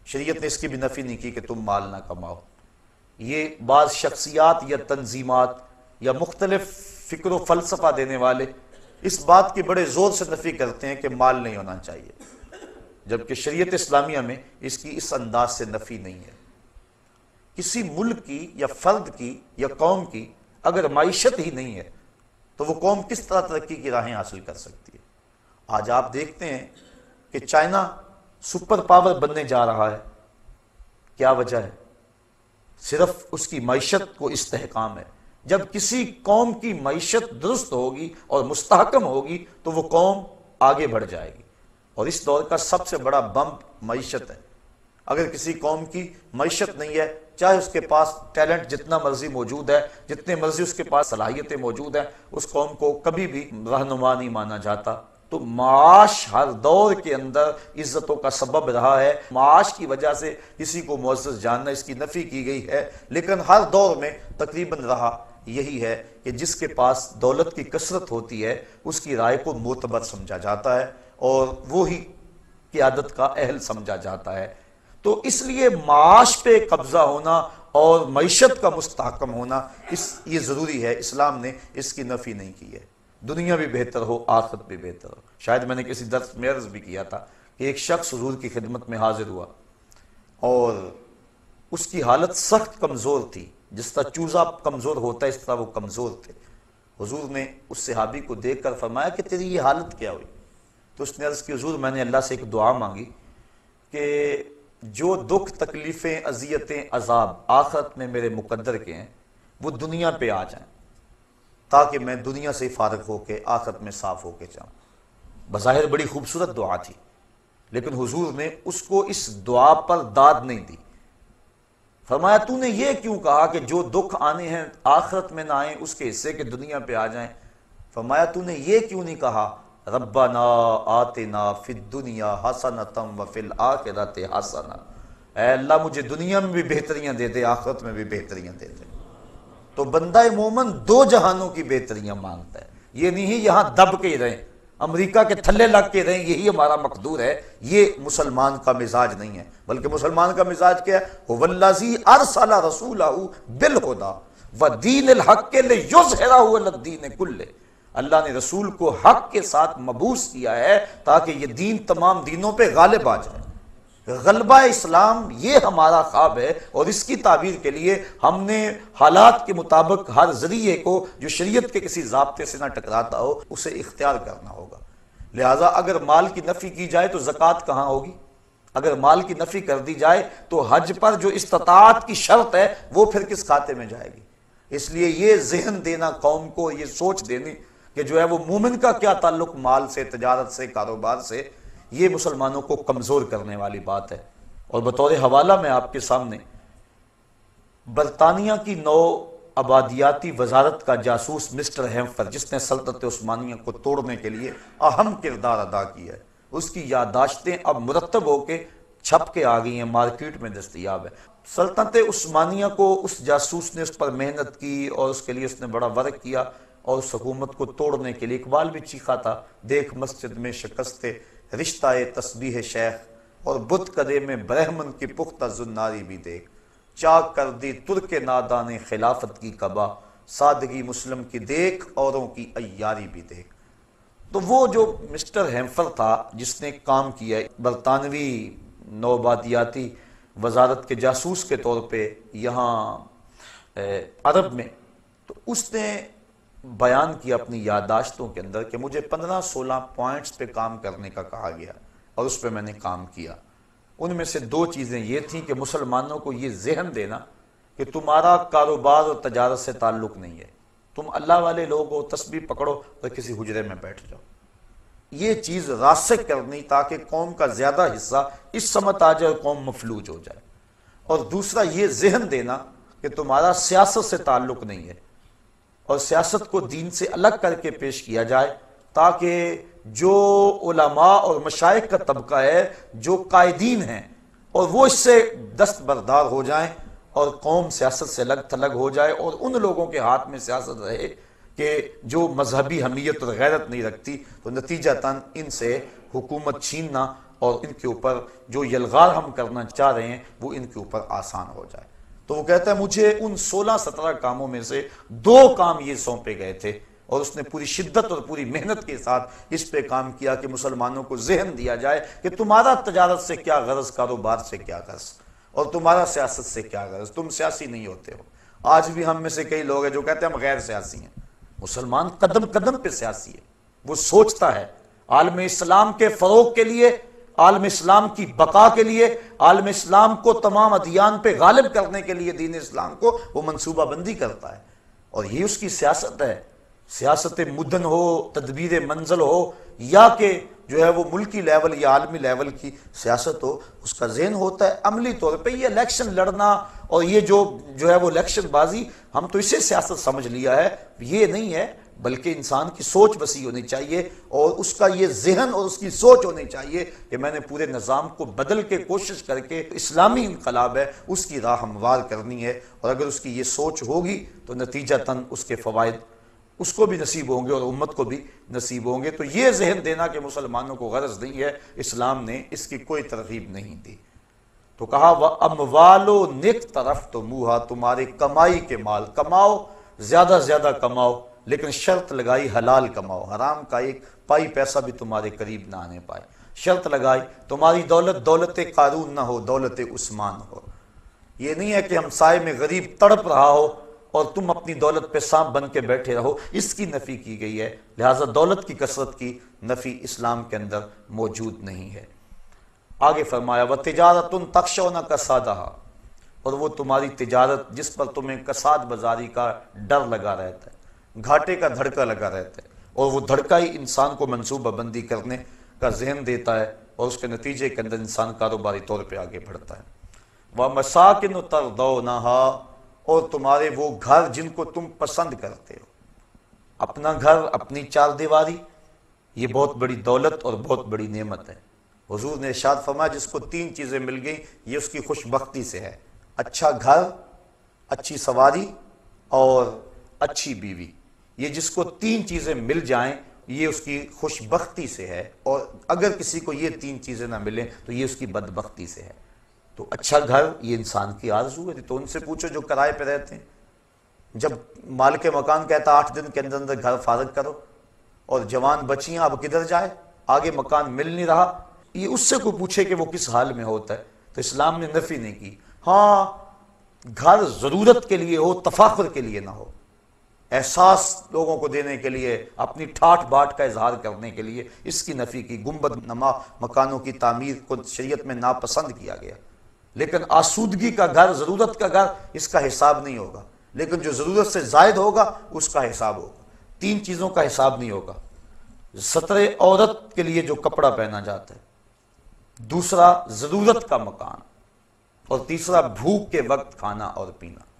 شریعت نے اس کی بھی نفی نہیں کی کہ تم مال نہ کماؤ۔ یہ بعض شخصیات یا تنظیمات یا مختلف فکر و فلسفہ دینے والے اس بات کی بڑے زور سے نفی کرتے ہیں کہ مال نہیں ہونا چاہیے، جبکہ شریعت اسلامیہ میں اس کی اس انداز سے نفی نہیں ہے۔ کسی ملک کی یا فرد کی یا قوم کی اگر معیشت ہی نہیں ہے تو وہ قوم کس طرح ترقی کی راہیں حاصل کر سکتی ہے؟ آج آپ دیکھتے ہیں کہ چائنا سپر پاور بننے جا رہا ہے، کیا وجہ ہے؟ صرف اس کی معیشت کو استحکام ہے۔ جب کسی قوم کی معیشت درست ہوگی اور مستحکم ہوگی تو وہ قوم آگے بڑھ جائے گی، اور اس دور کا سب سے بڑا بمپ معیشت ہے۔ اگر کسی قوم کی معیشت نہیں ہے، چاہے اس کے پاس ٹیلنٹ جتنا مرضی موجود ہے، جتنے مرضی اس کے پاس صلاحیتیں موجود ہیں، اس قوم کو کبھی بھی رہنما نہیں مانا جاتا۔ تو معاش ہر دور کے اندر عزتوں کا سبب رہا ہے، معاش کی وجہ سے کسی کو معزز جاننا، اس کی نفی کی گئی ہے، لیکن ہر دور میں تقریباً رہا یہی ہے کہ جس کے پاس دولت کی کثرت ہوتی ہے اس کی رائے کو معتبر سمجھا جاتا ہے اور وہی قیادت کا اہل سمجھا جاتا ہے۔ تو اس لیے معاش پہ قبضہ ہونا اور معیشت کا مستحکم ہونا یہ ضروری ہے، اسلام نے اس کی نفی نہیں کی ہے۔ دنیا بھی بہتر ہو، آخرت بھی بہتر ہو۔ شاید میں نے کسی درس میں عرض بھی کیا تھا کہ ایک شخص حضور کی خدمت میں حاضر ہوا اور اس کی حالت سخت کمزور تھی، جس طرح چوزا کمزور ہوتا ہے اس طرح وہ کمزور تھے۔ حضور نے اس صحابی کو دیکھ کر فرمایا کہ تیری یہ حالت کیا ہوئی؟ تو اس نے عرض کی حضور میں نے اللہ سے ایک دعا مانگی کہ جو دکھ، تکلیفیں، اذیتیں، عذاب آخرت میں میرے مقدر کے ہیں وہ دنیا پہ آ جائیں تاکہ میں دنیا سے فارغ ہو کے آخرت میں صاف ہو کے جاؤں۔ بظاہر بڑی خوبصورت دعا تھی، لیکن حضور نے اس کو اس دعا پر داد نہیں دی۔ فرمایا تو نے یہ کیوں کہا کہ جو دکھ آنے ہیں آخرت میں نہ آئیں اس کے حصے کے دنیا پہ آ جائیں؟ فرمایا تو نے یہ کیوں نہیں کہا ربنا آتنا فی الدنیا حسنۃ وفی الآخرۃ حسنۃ، اے اللہ مجھے دنیا میں بھی بہتریاں دے دے، آخرت میں بھی بہتریاں دے دے۔ تو بندہ مومن دو جہانوں کی بہتریاں مانگتا ہے، یہ نہیں یہاں دب کے ہی رہیں، امریکہ کے تھلے لگ کے رہیں یہی ہمارا مقدور ہے، یہ مسلمان کا مزاج نہیں ہے۔ بلکہ مسلمان کا مزاج کیا ہے؟ هو الذی ارسل رسولہ بالہدی ودین الحق لیظہرہ علی الدین کلہ، اللہ نے رسول کو حق کے ساتھ مبعوث کیا ہے تاکہ یہ دین تمام دینوں پہ غالب آ جائے۔ غلبہ اسلام یہ ہمارا خواب ہے، اور اس کی تعبیر کے لیے ہم نے حالات کے مطابق ہر ذریعے کو جو شریعت کے کسی ضابطے سے نہ ٹکراتا ہو اسے اختیار کرنا ہوگا۔ لہٰذا اگر مال کی نفی کی جائے تو زکوٰۃ کہاں ہوگی؟ اگر مال کی نفی کر دی جائے تو حج پر جو استطاعت کی شرط ہے وہ پھر کس کھاتے میں جائے گی؟ اس لیے یہ ذہن دینا قوم کو، یہ سوچ دینی کہ جو ہے وہ مومن کا کیا تعلق مال سے، تجارت سے، کاروبار سے، یہ مسلمانوں کو کمزور کرنے والی بات ہے۔ اور بطور حوالہ میں آپ کے سامنے برطانیہ کی نو آبادیاتی وزارت کا جاسوس مسٹر ہیمفر، جس نے سلطنت عثمانیہ کو توڑنے کے لیے اہم کردار ادا کیا ہے، اس کی یادداشتیں اب مرتب ہو کے چھپ کے آ گئی ہیں، مارکیٹ میں دستیاب ہے۔ سلطنت عثمانیہ کو اس جاسوس نے اس پر محنت کی اور اس کے لیے اس نے بڑا ورک کیا، اور اس حکومت کو توڑنے کے لیے اقبال بھی چیخا تھا، دیکھ مسجد میں شکست رشتہ تسبیح شیخ اور بت کدے میں برہمن کی پختہ زناری بھی دیکھ، چاک کر دی ترک نادان خلافت کی قبا، سادگی مسلم کی دیکھ اوروں کی عیاری بھی دیکھ۔ تو وہ جو مسٹر ہیمفر تھا جس نے کام کیا برطانوی نوآبادیاتی وزارت کے جاسوس کے طور پہ یہاں عرب میں، تو اس نے بیان کیا اپنی یادداشتوں کے اندر کہ مجھے 15-16 پوائنٹس پہ کام کرنے کا کہا گیا اور اس پہ میں نے کام کیا۔ ان میں سے 2 چیزیں یہ تھیں کہ مسلمانوں کو یہ ذہن دینا کہ تمہارا کاروبار اور تجارت سے تعلق نہیں ہے، تم اللہ والے لوگ ہو، تسبیح پکڑو اور کسی حجرے میں بیٹھ جاؤ۔ یہ چیز راسخ کرنی تاکہ قوم کا زیادہ حصہ اس سمت آ جائے اور قوم مفلوج ہو جائے۔ اور دوسرا یہ ذہن دینا کہ تمہارا سیاست سے تعلق نہیں ہے، اور سیاست کو دین سے الگ کر کے پیش کیا جائے، تاکہ جو علماء اور مشائخ کا طبقہ ہے، جو قائدین ہیں، اور وہ اس سے دستبردار ہو جائیں اور قوم سیاست سے الگ تھلگ ہو جائے، اور ان لوگوں کے ہاتھ میں سیاست رہے کہ جو مذہبی حمیت اور غیرت نہیں رکھتی، تو نتیجتاً ان سے حکومت چھیننا اور ان کے اوپر جو یلغار ہم کرنا چاہ رہے ہیں وہ ان کے اوپر آسان ہو جائے۔ تو وہ کہتا ہے مجھے ان 16-17 کاموں میں سے 2 کام یہ سونپے گئے تھے، اور اس نے پوری شدت اور پوری محنت کے ساتھ اس پہ کام کیا کہ مسلمانوں کو ذہن دیا جائے کہ تمہارا تجارت سے کیا غرض، کاروبار سے کیا غرض، اور تمہارا سیاست سے کیا غرض، تم سیاسی نہیں ہوتے ہو۔ آج بھی ہم میں سے کئی لوگ ہیں جو کہتے ہیں ہم غیر سیاسی ہیں۔ مسلمان قدم قدم پہ سیاسی ہے، وہ سوچتا ہے عالم اسلام کے فروغ کے لیے، عالم اسلام کی بقا کے لیے، عالم اسلام کو تمام ادیان پہ غالب کرنے کے لیے، دین اسلام کو وہ منصوبہ بندی کرتا ہے، اور یہ اس کی سیاست ہے۔ سیاست مدن ہو، تدبیر منزل ہو، یا کہ جو ہے وہ ملکی لیول یا عالمی لیول کی سیاست ہو، اس کا ذہن ہوتا ہے عملی طور پہ یہ الیکشن لڑنا، اور یہ جو ہے وہ الیکشن بازی، ہم تو اسے سیاست سمجھ لیا ہے۔ یہ نہیں ہے، بلکہ انسان کی سوچ وسیع ہونی چاہیے، اور اس کا یہ ذہن اور اس کی سوچ ہونی چاہیے کہ میں نے پورے نظام کو بدل کے کوشش کر کے اسلامی انقلاب ہے اس کی راہ ہموار کرنی ہے، اور اگر اس کی یہ سوچ ہوگی تو نتیجتاً اس کے فوائد اس کو بھی نصیب ہوں گے اور امت کو بھی نصیب ہوں گے۔ تو یہ ذہن دینا کہ مسلمانوں کو غرض نہیں ہے، اسلام نے اس کی کوئی ترغیب نہیں دی۔ تو کہا وَأَمْوَالُ نِقْتَرَفْتُمُوهَا، تمہاری کمائی کے مال کماؤ، زیادہ زیادہ کماؤ، لیکن شرط لگائی حلال کماؤ، حرام کا ایک پائی پیسہ بھی تمہارے قریب نہ آنے پائے۔ شرط لگائی تمہاری دولت دولت قارون نہ ہو، دولت عثمان ہو۔ یہ نہیں ہے کہ ہمسائے میں غریب تڑپ رہا ہو اور تم اپنی دولت پہ سانپ بن کے بیٹھے رہو، اس کی نفی کی گئی ہے۔ لہٰذا دولت کی کثرت کی نفی اسلام کے اندر موجود نہیں ہے۔ آگے فرمایا وَتِجَارَةٌ تَخْشَوْنَ كَسَادَهَا، اور وہ تمہاری تجارت جس پر تمہیں کساد بازاری کا ڈر لگا رہتا ہے، گھاٹے کا دھڑکا لگا رہتا ہے، اور وہ دھڑکا ہی انسان کو منصوبہ بندی کرنے کا ذہن دیتا ہے، اور اس کے نتیجے کے اندر انسان کاروباری طور پہ آگے بڑھتا ہے۔ وَمَسَاكِنُ تَرْضَوْنَهَا، اور تمہارے وہ گھر جن کو تم پسند کرتے ہو۔ اپنا گھر، اپنی چار دیواری، یہ بہت بڑی دولت اور بہت بڑی نعمت ہے۔ حضور نے ارشاد فرمایا جس کو 3 چیزیں مل گئیں یہ اس کی خوش بختی سے ہے، اچھا گھر، اچھی سواری اور اچھی بیوی۔ یہ جس کو 3 چیزیں مل جائیں یہ اس کی خوش بختی سے ہے، اور اگر کسی کو یہ 3 چیزیں نہ ملیں تو یہ اس کی بدبختی سے ہے۔ تو اچھا گھر یہ انسان کی آرزو ہے، تو ان سے پوچھو جو کرائے پہ رہتے ہیں، جب مالک مکان کہتا 8 دن کے اندر اندر گھر فارغ کرو، اور جوان بچیاں اب کدھر جائے، آگے مکان مل نہیں رہا، یہ اس سے کوئی پوچھے کہ وہ کس حال میں ہوتا ہے، تو اسلام نے نفی نہیں کی۔ ہاں گھر ضرورت کے لیے ہو، تفاخر کے لیے نہ ہو، احساس لوگوں کو دینے کے لیے، اپنی ٹھاٹ باٹ کا اظہار کرنے کے لیے، اس کی نفی کی۔ گنبد نما مکانوں کی تعمیر کو شریعت میں ناپسند کیا گیا، لیکن آسودگی کا گھر، ضرورت کا گھر، اس کا حساب نہیں ہوگا، لیکن جو ضرورت سے زائد ہوگا اس کا حساب ہوگا۔ 3 چیزوں کا حساب نہیں ہوگا، ستر عورت کے لیے جو کپڑا پہنا جاتا ہے، دوسرا ضرورت کا مکان، اور تیسرا بھوک کے وقت کھانا اور پینا۔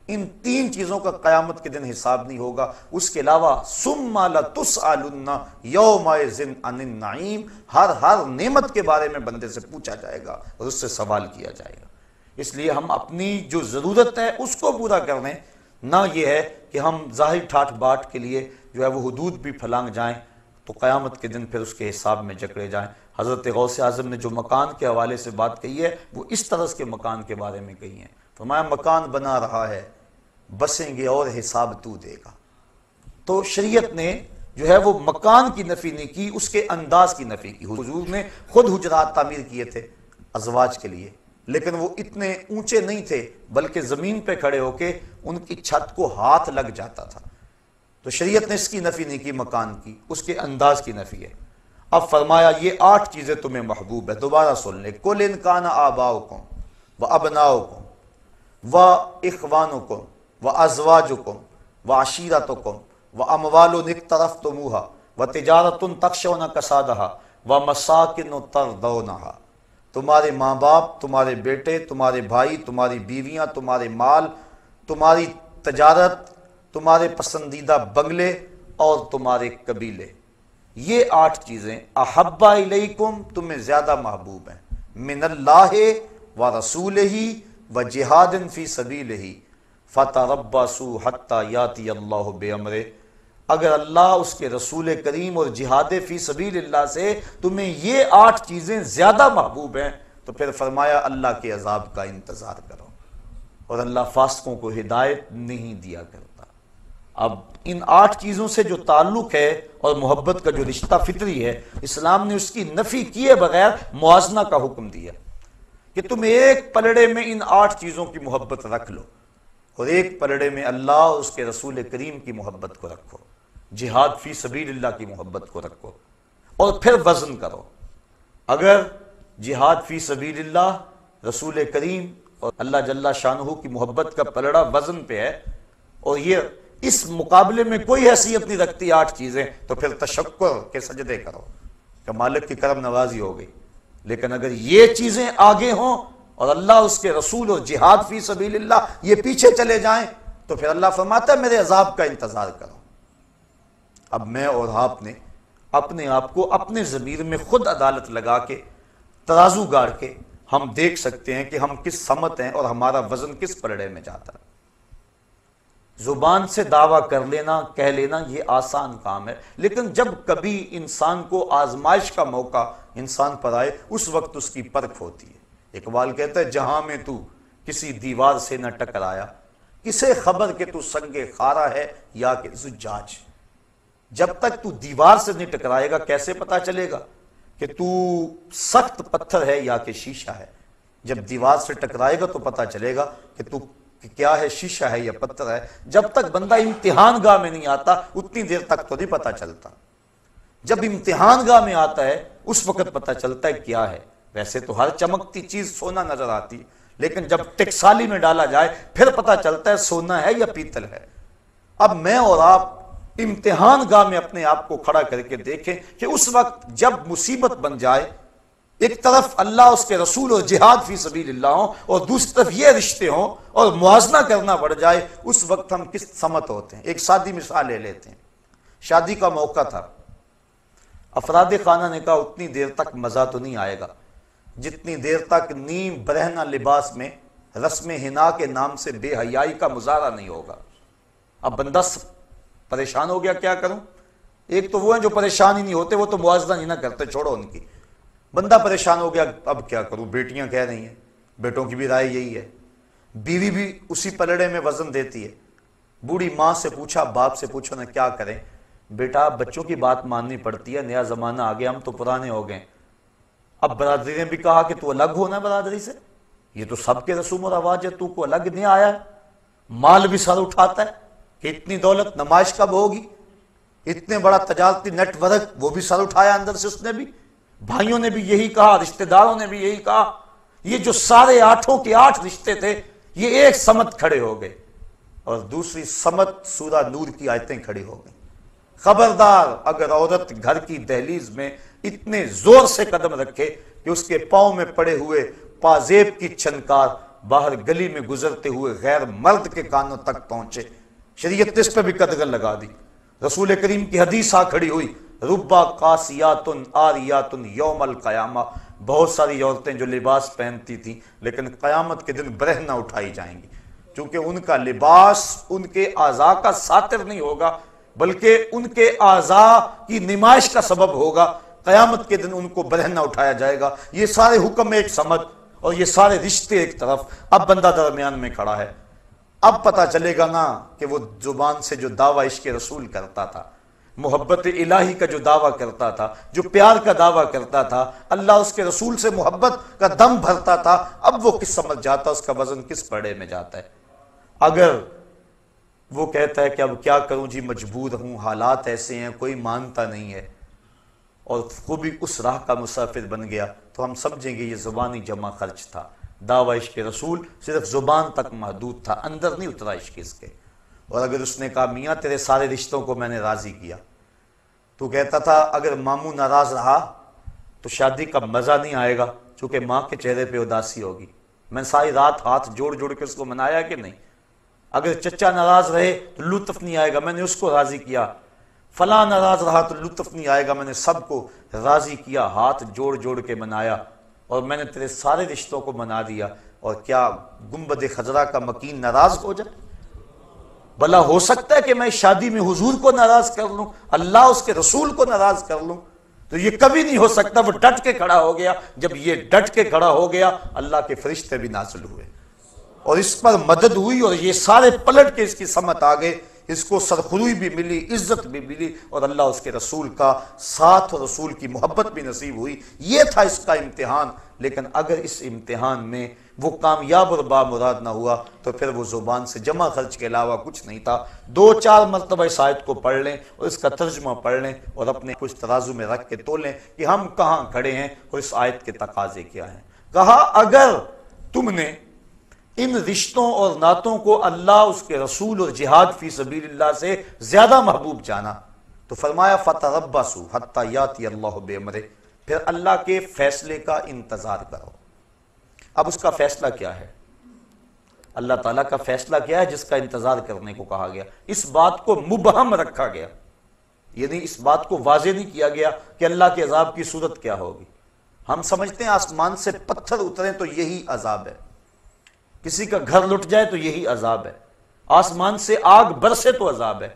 ان 3 چیزوں کا قیامت کے دن حساب نہیں ہوگا۔ اس کے علاوہ ثم لتسألن یومئذ عن النعیم، ہر نعمت کے بارے میں بندے سے پوچھا جائے گا اور اس سے سوال کیا جائے گا۔ اس لیے ہم اپنی جو ضرورت ہے اس کو پورا کر لیں، نہ یہ ہے کہ ہم ظاہر ٹھاٹ باٹ کے لیے جو ہے وہ حدود بھی پھلانگ جائیں تو قیامت کے دن پھر اس کے حساب میں جکڑے جائیں۔ حضرت غوث اعظم نے جو مکان کے حوالے سے بات کہی ہے وہ اس طرح کے مکان کے بارے میں کہی ہے۔ فرمایا مکان بنا رہا ہے، بسیں گے اور حساب تو دے گا۔ تو شریعت نے جو ہے وہ مکان کی نفی نہیں کی، اس کے انداز کی نفی کی۔ حضور نے خود حجرات تعمیر کیے تھے ازواج کے لیے، لیکن وہ اتنے اونچے نہیں تھے، بلکہ زمین پہ کھڑے ہو کے ان کی چھت کو ہاتھ لگ جاتا تھا۔ تو شریعت نے اس کی نفی نہیں کی مکان کی، اس کے انداز کی نفی ہے۔ اب فرمایا یہ 8 چیزیں تمہیں محبوب ہے، دوبارہ سن لیں۔ قُلْ إِنْ كَانَ آبَاؤُكُمْ وَأَبْنَاؤُكُمْ وَإِخْوَانُكُمْ وَأَزْوَاجُكُمْ وَعَشِيرَتُكُمْ وَأَمْوَالٌ اقْتَرَفْتُمُوهَا وَتِجَارَةٌ تَخْشَوْنَ كَسَادَهَا وَمَسَاكِنُ تَرْضَوْنَهَا، تمہارے ماں باپ، تمہارے بیٹے، تمہارے بھائی، تمہاری بیویاں، تمہارے مال، تمہاری تجارت تمہارے پسندیدہ بنگلے اور تمہارے قبیلے، یہ 8 چیزیں احب الیکم تمہیں زیادہ محبوب ہیں، من اللہ و رسولہ و جہاد فی سبیلہ فتربصوا حتی یاتی اللہ بامرہ، اگر اللہ اس کے رسول کریم اور جہاد فی سبیل اللہ سے تمہیں یہ 8 چیزیں زیادہ محبوب ہیں تو پھر فرمایا اللہ کے عذاب کا انتظار کرو، اور اللہ فاسقوں کو ہدایت نہیں دیا کرتا۔ اب ان 8 چیزوں سے جو تعلق ہے اور محبت کا جو رشتہ فطری ہے، اسلام نے اس کی نفی کیے بغیر موازنہ کا حکم دیا کہ تم ایک پلڑے میں ان 8 چیزوں کی محبت رکھ لو اور ایک پلڑے میں اللہ اور اس کے رسول کریم کی محبت کو رکھو، جہاد فی سبیل اللہ کی محبت کو رکھو، اور پھر وزن کرو۔ اگر جہاد فی سبیل اللہ، رسول کریم اور اللہ جل شانہ کی محبت کا پلڑا وزن پہ ہے اور یہ اس مقابلے میں کوئی حیثیت نہیں رکھتی 8 چیزیں، تو پھر تشکر کے سجدے کرو کہ مالک کی کرم نوازی ہو گئی۔ لیکن اگر یہ چیزیں آگے ہوں اور اللہ اس کے رسول اور جہاد فی سبیل اللہ یہ پیچھے چلے جائیں تو پھر اللہ فرماتا ہے میرے عذاب کا انتظار کرو۔ اب میں اور آپ نے اپنے آپ کو اپنے ضمیر میں خود عدالت لگا کے ترازو گاڑ کے ہم دیکھ سکتے ہیں کہ ہم کس سمت ہیں اور ہمارا وزن کس پلڑے میں جاتا ہے۔ زبان سے دعویٰ کر لینا، کہہ لینا یہ آسان کام ہے، لیکن جب کبھی انسان کو آزمائش کا موقع انسان پر آئے اس وقت اس کی پرکھ ہوتی ہے۔ اقبال کہتا ہے جہاں میں تو کسی دیوار سے نہ ٹکرایا، کسے خبر کہ تو سنگ خارا ہے یا کہ زجاج۔ جب تک تو دیوار سے نہیں ٹکرائے گا کیسے پتا چلے گا کہ تو سخت پتھر ہے یا کہ شیشہ ہے؟ جب دیوار سے ٹکرائے گا تو پتا چلے گا کہ تو کیا ہے، شیشہ ہے یا پتھر ہے۔ جب تک بندہ امتحان گاہ میں نہیں آتا اتنی دیر تک تو نہیں پتا چلتا، جب امتحان گاہ میں آتا ہے اس وقت پتا چلتا ہے کیا ہے۔ ویسے تو ہر چمکتی چیز سونا نظر آتی، لیکن جب ٹکسالی میں ڈالا جائے پھر پتا چلتا ہے سونا ہے یا پیتل ہے۔ اب میں اور آپ امتحان گاہ میں اپنے آپ کو کھڑا کر کے دیکھیں کہ اس وقت جب مصیبت بن جائے، ایک طرف اللہ اس کے رسول اور جہاد فی سبیل اللہ ہوں اور دوسری طرف یہ رشتے ہوں اور موازنہ کرنا پڑ جائے، اس وقت ہم کس سمت ہوتے ہیں۔ ایک سادی مثال لے لیتے ہیں، شادی کا موقع تھا، افراد خانہ نے کہا اتنی دیر تک مزہ تو نہیں آئے گا جتنی دیر تک نیم برہنہ لباس میں رسم حنا کے نام سے بے حیائی کا مظاہرہ نہیں ہوگا۔ اب بندہ پریشان ہو گیا، کیا کروں؟ ایک تو وہ ہیں جو پریشان ہی نہیں ہوتے، وہ تو موازنہ ہی نہ کرتے، چھوڑو ان کی۔ بندہ پریشان ہو گیا، اب کیا کروں؟ بیٹیاں کہہ رہی ہیں، بیٹوں کی بھی رائے یہی ہے، بیوی بھی اسی پلڑے میں وزن دیتی ہے۔ بوڑھی ماں سے پوچھا، باپ سے پوچھو نا کیا کریں؟ بیٹا بچوں کی بات ماننی پڑتی ہے، نیا زمانہ آ گیا، ہم تو پرانے ہو گئے۔ اب برادری نے بھی کہا کہ تو الگ ہونا برادری سے، یہ تو سب کے رسوم و رواج ہے، تو کو الگ نہیں آیا ہے۔ مال بھی سر اٹھاتا ہے کہ اتنی دولت نمائش کب ہوگی، اتنے بڑا تجارتی نیٹ ورک وہ بھی سر اٹھایا اندر سے اس نے بھی، بھائیوں نے بھی یہی کہا، رشتہ داروں نے بھی یہی کہا۔ یہ جو سارے 8 کے 8 رشتے تھے یہ ایک سمت کھڑے ہو گئے اور دوسری سمت سورہ نور کی آیتیں کھڑی ہو گئیں۔ خبردار اگر عورت گھر کی دہلیز میں اتنے زور سے قدم رکھے کہ اس کے پاؤں میں پڑے ہوئے پازیب کی چھنکار باہر گلی میں گزرتے ہوئے غیر مرد کے کانوں تک پہنچے، شریعت نے اس پہ بھی قدغن لگا دی۔ رسول کریم کی حدیث آ کھڑی ہوئی، ربا قاسیات آریات یوم القیامہ، بہت ساری عورتیں جو لباس پہنتی تھیں لیکن قیامت کے دن برہنہ اٹھائی جائیں گی، کیونکہ ان کا لباس ان کے اعضاء کا ساتر نہیں ہوگا بلکہ ان کے اعضاء کی نمائش کا سبب ہوگا۔ قیامت کے دن ان کو برہنہ اٹھایا جائے گا۔ یہ سارے حکم ایک سمت اور یہ سارے رشتے ایک طرف، اب بندہ درمیان میں کھڑا ہے۔ اب پتا چلے گا نا کہ وہ زبان سے جو دعویٰ عشق رسول کرتا تھا، محبت الہی کا جو دعویٰ کرتا تھا، جو پیار کا دعویٰ کرتا تھا، اللہ اس کے رسول سے محبت کا دم بھرتا تھا، اب وہ کس سمجھ جاتا، اس کا وزن کس پڑے میں جاتا ہے۔ اگر وہ کہتا ہے کہ اب کیا کروں جی، مجبور ہوں، حالات ایسے ہیں، کوئی مانتا نہیں ہے، اور وہ بھی اس راہ کا مسافر بن گیا، تو ہم سمجھیں گے یہ زبانی جمع خرچ تھا۔ دعویٰ عشق رسول صرف زبان تک محدود تھا، اندر نہیں اترا عشق اس کے۔ اور اگر اس نے کہا میاں تیرے سارے رشتوں کو میں نے راضی کیا، تو کہتا تھا اگر ماموں ناراض رہا تو شادی کا مزہ نہیں آئے گا، چونکہ ماں کے چہرے پہ اداسی ہوگی۔ میں ساری رات ہاتھ جوڑ جوڑ کے اس کو منایا کہ نہیں، اگر چچا ناراض رہے تو لطف نہیں آئے گا، میں نے اس کو راضی کیا، فلاں ناراض رہا تو لطف نہیں آئے گا، میں نے سب کو راضی کیا، ہاتھ جوڑ جوڑ کے منایا، اور میں نے تیرے سارے رشتوں کو منا دیا، اور کیا گنبد خضرا کا مکین ناراض ہو جائے؟ بھلا ہو سکتا ہے کہ میں شادی میں حضور کو ناراض کر لوں، اللہ اس کے رسول کو ناراض کر لوں؟ تو یہ کبھی نہیں ہو سکتا۔ وہ ڈٹ کے کھڑا ہو گیا، جب یہ ڈٹ کے کھڑا ہو گیا اللہ کے فرشتے بھی نازل ہوئے اور اس پر مدد ہوئی، اور یہ سارے پلٹ کے اس کی سمت آ گئے، اس کو سرخروئی بھی ملی، عزت بھی ملی، اور اللہ اس کے رسول کا ساتھ اور رسول کی محبت بھی نصیب ہوئی۔ یہ تھا اس کا امتحان۔ لیکن اگر اس امتحان میں وہ کامیاب اور بامراد نہ ہوا تو پھر وہ زبان سے جمع خرچ کے علاوہ کچھ نہیں تھا۔ 2-4 مرتبہ اس آیت کو پڑھ لیں اور اس کا ترجمہ پڑھ لیں اور اپنے کچھ ترازو میں رکھ کے تولیں کہ ہم کہاں کھڑے ہیں اور اس آیت کے تقاضے کیا ہیں۔ کہا اگر تم نے ان رشتوں اور نعتوں کو اللہ، اس کے رسول اور جہاد فی سبیل اللہ سے زیادہ محبوب جانا تو فرمایا فَتَرَبَّصُوا حَتَّى يَأْتِيَ اللَّهُ بِأَمْرِهِ، پھر اللہ کے فیصلے کا انتظار کرو۔ اب اس کا فیصلہ کیا ہے؟ اللہ تعالیٰ کا فیصلہ کیا ہے جس کا انتظار کرنے کو کہا گیا؟ اس بات کو مبہم رکھا گیا، یعنی اس بات کو واضح نہیں کیا گیا کہ اللہ کے عذاب کی صورت کیا ہوگی۔ ہم سمجھتے ہیں آسمان سے پتھر اتریں تو یہی عذاب ہے، کسی کا گھر لٹ جائے تو یہی عذاب ہے، آسمان سے آگ برسے تو عذاب ہے،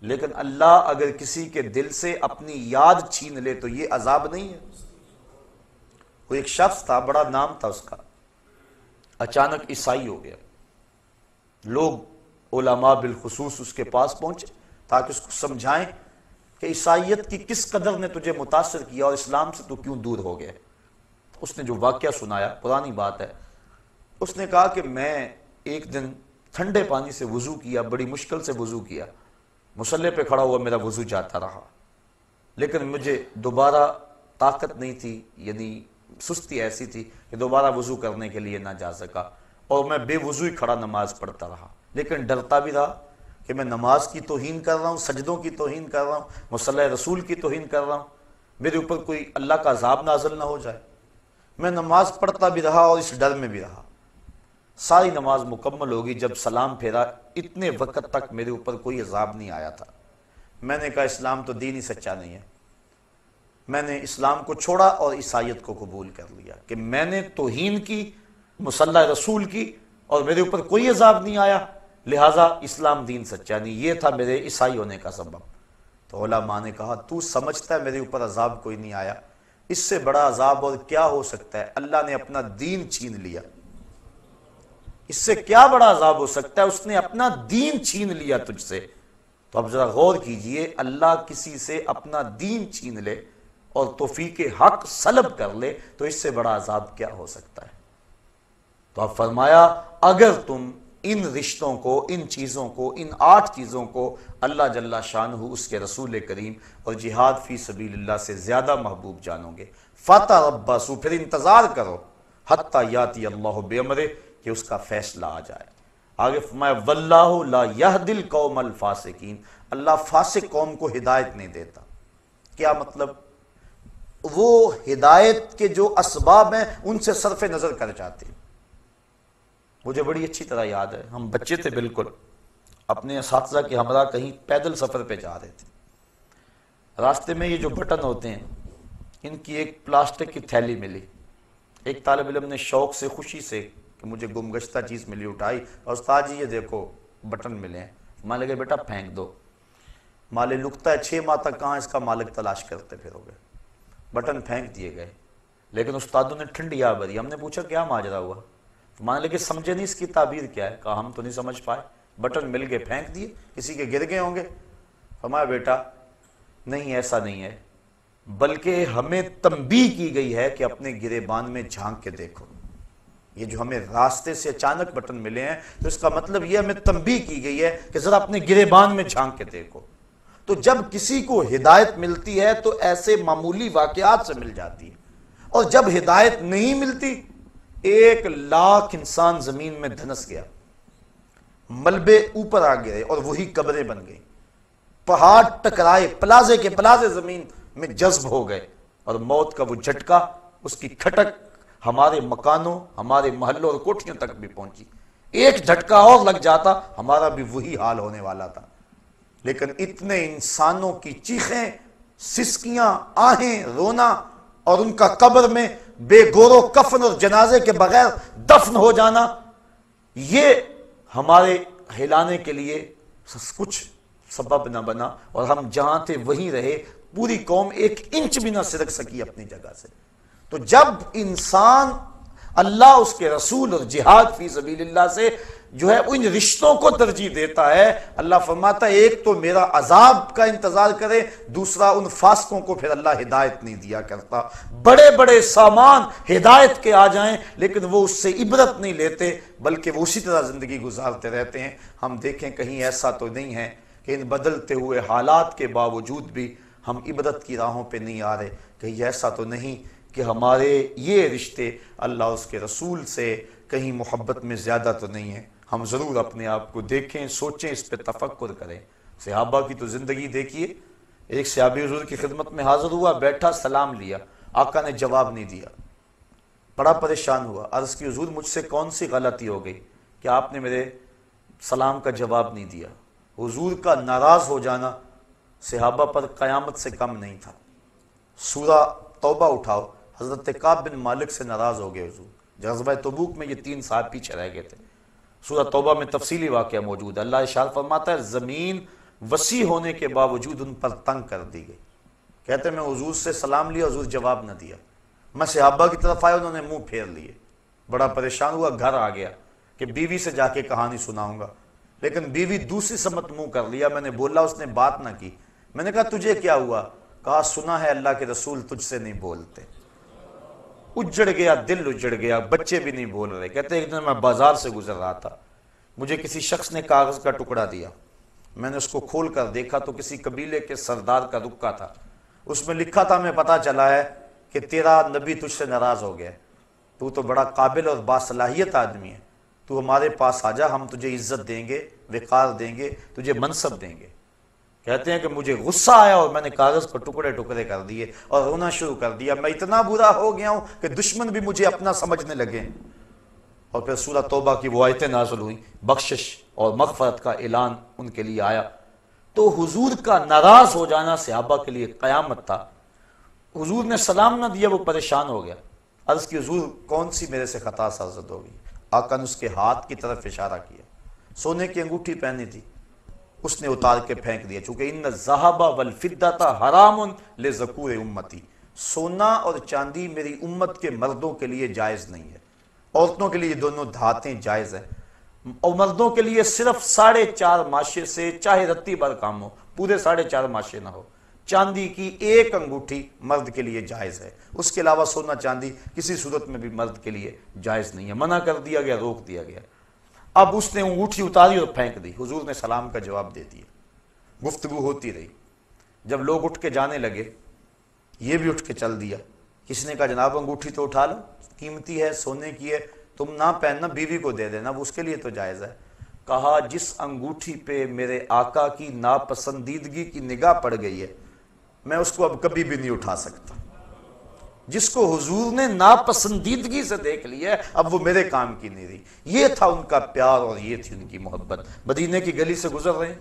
لیکن اللہ اگر کسی کے دل سے اپنی یاد چھین لے تو یہ عذاب نہیں ہے۔ وہ ایک شخص تھا، بڑا نام تھا اس کا، اچانک عیسائی ہو گیا۔ لوگ علماء بالخصوص اس کے پاس پہنچے تاکہ اس کو سمجھائیں کہ عیسائیت کی کس قدر نے تجھے متاثر کیا اور اسلام سے تو کیوں دور ہو گیا۔ اس نے جو واقعہ سنایا، پرانی بات ہے، اس نے کہا کہ میں ایک دن ٹھنڈے پانی سے وضو کیا، بڑی مشکل سے وضو کیا، مصلی پہ کھڑا ہوا میرا وضو جاتا رہا، لیکن مجھے دوبارہ طاقت نہیں تھی، یعنی سستی ایسی تھی کہ دوبارہ وضو کرنے کے لیے نہ جا سکا، اور میں بے وضو ہی کھڑا نماز پڑھتا رہا، لیکن ڈرتا بھی رہا کہ میں نماز کی توہین کر رہا ہوں، سجدوں کی توہین کر رہا ہوں، مصلی رسول کی توہین کر رہا ہوں، میرے اوپر کوئی اللہ کا عذاب نازل نہ ہو جائے۔ میں نماز پڑھتا بھی رہا اور اس ڈر میں بھی رہا۔ ساری نماز مکمل ہوگی، جب سلام پھیرا اتنے وقت تک میرے اوپر کوئی عذاب نہیں آیا تھا۔ میں نے کہا اسلام تو دین ہی سچا نہیں ہے۔ میں نے اسلام کو چھوڑا اور عیسائیت کو قبول کر لیا کہ میں نے توہین کی، مصلی رسول کی، اور میرے اوپر کوئی عذاب نہیں آیا، لہٰذا اسلام دین سچا نہیں۔ یہ تھا میرے عیسائی ہونے کا سبب۔ تو علماء نے کہا تو سمجھتا ہے میرے اوپر عذاب کوئی نہیں آیا، اس سے بڑا عذاب اور کیا ہو سکتا ہے؟ اللہ نے اپنا دین چھین لیا، اس سے کیا بڑا عذاب ہو سکتا ہے؟ اس نے اپنا دین چھین لیا تجھ سے۔ تو اب ذرا غور کیجئے، اللہ کسی سے اپنا دین چھین لے اور توفیق حق سلب کر لے تو اس سے بڑا عذاب کیا ہو سکتا ہے؟ تو اب فرمایا اگر تم ان رشتوں کو، ان چیزوں کو، ان 8 چیزوں کو اللہ جل شانہ، اس کے رسول کریم اور جہاد فی سبیل اللہ سے زیادہ محبوب جانو گے، فتربصوا، پھر انتظار کرو، حتی یاتی اللہ بامرہ، کہ اس کا فیصلہ آ جائے۔ آگے فرمایا واللہ لا یہدی القوم الفاسقین، اللہ فاسق قوم کو ہدایت نہیں دیتا۔ کیا مطلب؟ وہ ہدایت کے جو اسباب ہیں ان سے صرف نظر کر جاتے ہیں۔ مجھے بڑی اچھی طرح یاد ہے، ہم بچے تھے بالکل، اپنے اساتذہ کے ہمراہ کہیں پیدل سفر پہ جا رہے تھے، راستے میں یہ جو بٹن ہوتے ہیں ان کی ایک پلاسٹک کی تھیلی ملی، ایک طالب علم نے شوق سے، خوشی سے کہ مجھے گمگشتہ چیز ملی، اٹھائی، اور استاد جی یہ دیکھو بٹن ملے ہیں۔ مان لگے بیٹا پھینک دو، مال لکتا ہے 6 ماہ تک کہاں اس کا مالک تلاش کرتے پھرو گے۔ بٹن پھینک دیے گئے، لیکن استادوں نے ٹھنڈی آ بھری۔ ہم نے پوچھا کیا ماجرا ہوا؟ مان لگے سمجھے نہیں اس کی تعبیر کیا ہے؟ کہا ہم تو نہیں سمجھ پائے، بٹن مل گئے پھینک دیے، کسی کے گر گئے ہوں گے۔ فرمایا بیٹا نہیں، ایسا نہیں ہے، بلکہ ہمیں تنبیہ کی گئی ہے کہ اپنے گریبان میں جھانک کے دیکھو۔ یہ جو ہمیں راستے سے اچانک بٹن ملے ہیں تو اس کا مطلب یہ ہمیں تنبیہ کی گئی ہے کہ ذرا اپنے گریبان میں جھانک کے دیکھو۔ تو جب کسی کو ہدایت ملتی ہے تو ایسے معمولی واقعات سے مل جاتی ہے، اور جب ہدایت نہیں ملتی، 1,00,000 انسان زمین میں دھنس گیا، ملبے اوپر آ گئے اور وہی قبریں بن گئی، پہاڑ ٹکرائے، پلازے کے پلازے زمین میں جذب ہو گئے، اور موت کا وہ جھٹکا، اس کی کھٹک ہمارے مکانوں، ہمارے محلوں اور کوٹھیوں تک بھی پہنچی۔ ایک جھٹکا اور لگ جاتا ہمارا بھی وہی حال ہونے والا تھا۔ لیکن اتنے انسانوں کی چیخیں، سسکیاں، آہیں، رونا، اور ان کا قبر میں بے گور و کفن اور جنازے کے بغیر دفن ہو جانا، یہ ہمارے ہلانے کے لیے کچھ سبب نہ بنا، اور ہم جہاں تھے وہیں رہے، پوری قوم ایک انچ بھی نہ سرک سکی اپنی جگہ سے۔ تو جب انسان اللہ، اس کے رسول اور جہاد فی سبیل اللہ سے جو ہے ان رشتوں کو ترجیح دیتا ہے، اللہ فرماتا ہے ایک تو میرا عذاب کا انتظار کرے، دوسرا ان فاسقوں کو پھر اللہ ہدایت نہیں دیا کرتا۔ بڑے بڑے سامان ہدایت کے آ جائیں لیکن وہ اس سے عبرت نہیں لیتے، بلکہ وہ اسی طرح زندگی گزارتے رہتے ہیں۔ ہم دیکھیں کہیں ایسا تو نہیں ہے کہ ان بدلتے ہوئے حالات کے باوجود بھی ہم عبرت کی راہوں پہ نہیں آ رہے، کہیں ایسا تو نہیں کہ ہمارے یہ رشتے اللہ اس کے رسول سے کہیں محبت میں زیادہ تو نہیں ہیں۔ ہم ضرور اپنے آپ کو دیکھیں، سوچیں، اس پہ تفکر کریں۔ صحابہ کی تو زندگی دیکھیے، ایک صحابی حضور کی خدمت میں حاضر ہوا، بیٹھا، سلام لیا، آقا نے جواب نہیں دیا، بڑا پریشان ہوا، عرض کی حضور مجھ سے کون سی غلطی ہو گئی کہ آپ نے میرے سلام کا جواب نہیں دیا؟ حضور کا ناراض ہو جانا صحابہ پر قیامت سے کم نہیں تھا۔ سورہ توبہ اٹھاؤ، حضرت کعب بن مالک سے ناراض ہو گئے حضور، غزوہ تبوک میں یہ 3 سال پیچھے رہ گئے تھے۔ سورہ توبہ میں تفصیلی واقعہ موجود ہے، اللہ ارشاد فرماتا ہے زمین وسیع ہونے کے باوجود ان پر تنگ کر دی گئی۔ کہتے ہیں میں حضور سے سلام لیا، حضور جواب نہ دیا، میں صحابہ کی طرف آیا، انہوں نے منہ پھیر لیے، بڑا پریشان ہوا، گھر آ گیا کہ بیوی سے جا کے کہانی سناؤں گا، لیکن بیوی دوسری سمت منہ کر لیا، میں نے بولا، اس نے بات نہ کی۔ میں نے کہا تجھے کیا ہوا؟ کہا سنا ہے اللہ کے رسول تجھ سے نہیں بولتے۔ اجڑ گیا، دل اجڑ گیا، بچے بھی نہیں بول رہے۔ کہتے ہیں ایک دن میں بازار سے گزر رہا تھا، مجھے کسی شخص نے کاغذ کا ٹکڑا دیا، میں نے اس کو کھول کر دیکھا تو کسی قبیلے کے سردار کا رکا تھا، اس میں لکھا تھا ہمیں پتہ چلا ہے کہ تیرا نبی تجھ سے ناراض ہو گیا، تو تو بڑا قابل اور باصلاحیت آدمی ہے، تو ہمارے پاس آ جا، ہم تجھے عزت دیں گے، وقار دیں گے، تجھے منصب دیں گے۔ کہتے ہیں کہ مجھے غصہ آیا اور میں نے کاغذ کو ٹکڑے ٹکڑے کر دیے اور رونا شروع کر دیا، میں اتنا برا ہو گیا ہوں کہ دشمن بھی مجھے اپنا سمجھنے لگے۔ اور پھر سورہ توبہ کی وہ آیتیں نازل ہوئیں، بخشش اور مغفرت کا اعلان ان کے لیے آیا۔ تو حضور کا ناراض ہو جانا صحابہ کے لیے قیامت تھا۔ حضور نے سلام نہ دیا، وہ پریشان ہو گیا، عرض کی حضور کون سی میرے سے خطا سرزد ہو گئی؟ آقا نے اس کے ہاتھ کی طرف اشارہ کیا، سونے کی انگوٹھی پہنی تھی، اس نے اتار کے پھینک دیا، چونکہ ان الذھب والفضۃ حرام لذکور امتی، سونا اور چاندی میری امت کے مردوں کے لیے جائز نہیں ہے، عورتوں کے لیے یہ دونوں دھاتیں جائز ہیں، اور مردوں کے لیے صرف 4.5 ماشے سے چاہے رتی بھر کام ہو، پورے 4.5 ماشے نہ ہو، چاندی کی 1 انگوٹھی مرد کے لیے جائز ہے، اس کے علاوہ سونا چاندی کسی صورت میں بھی مرد کے لیے جائز نہیں ہے، منع کر دیا گیا، روک دیا گیا۔ اب اس نے انگوٹھی اتاری اور پھینک دی، حضور نے سلام کا جواب دے دیا، گفتگو ہوتی رہی۔ جب لوگ اٹھ کے جانے لگے، یہ بھی اٹھ کے چل دیا، کسی نے کہا جناب انگوٹھی تو اٹھا لو، قیمتی ہے، سونے کی ہے، تم نہ پہننا، بیوی کو دے دینا، وہ اس کے لیے تو جائز ہے۔ کہا جس انگوٹھی پہ میرے آقا کی ناپسندیدگی کی نگاہ پڑ گئی ہے، میں اس کو اب کبھی بھی نہیں اٹھا سکتا، جس کو حضور نے ناپسندیدگی سے دیکھ لیا ہے اب وہ میرے کام کی نہیں رہی۔ یہ تھا ان کا پیار اور یہ تھی ان کی محبت۔ مدینے کی گلی سے گزر رہے ہیں،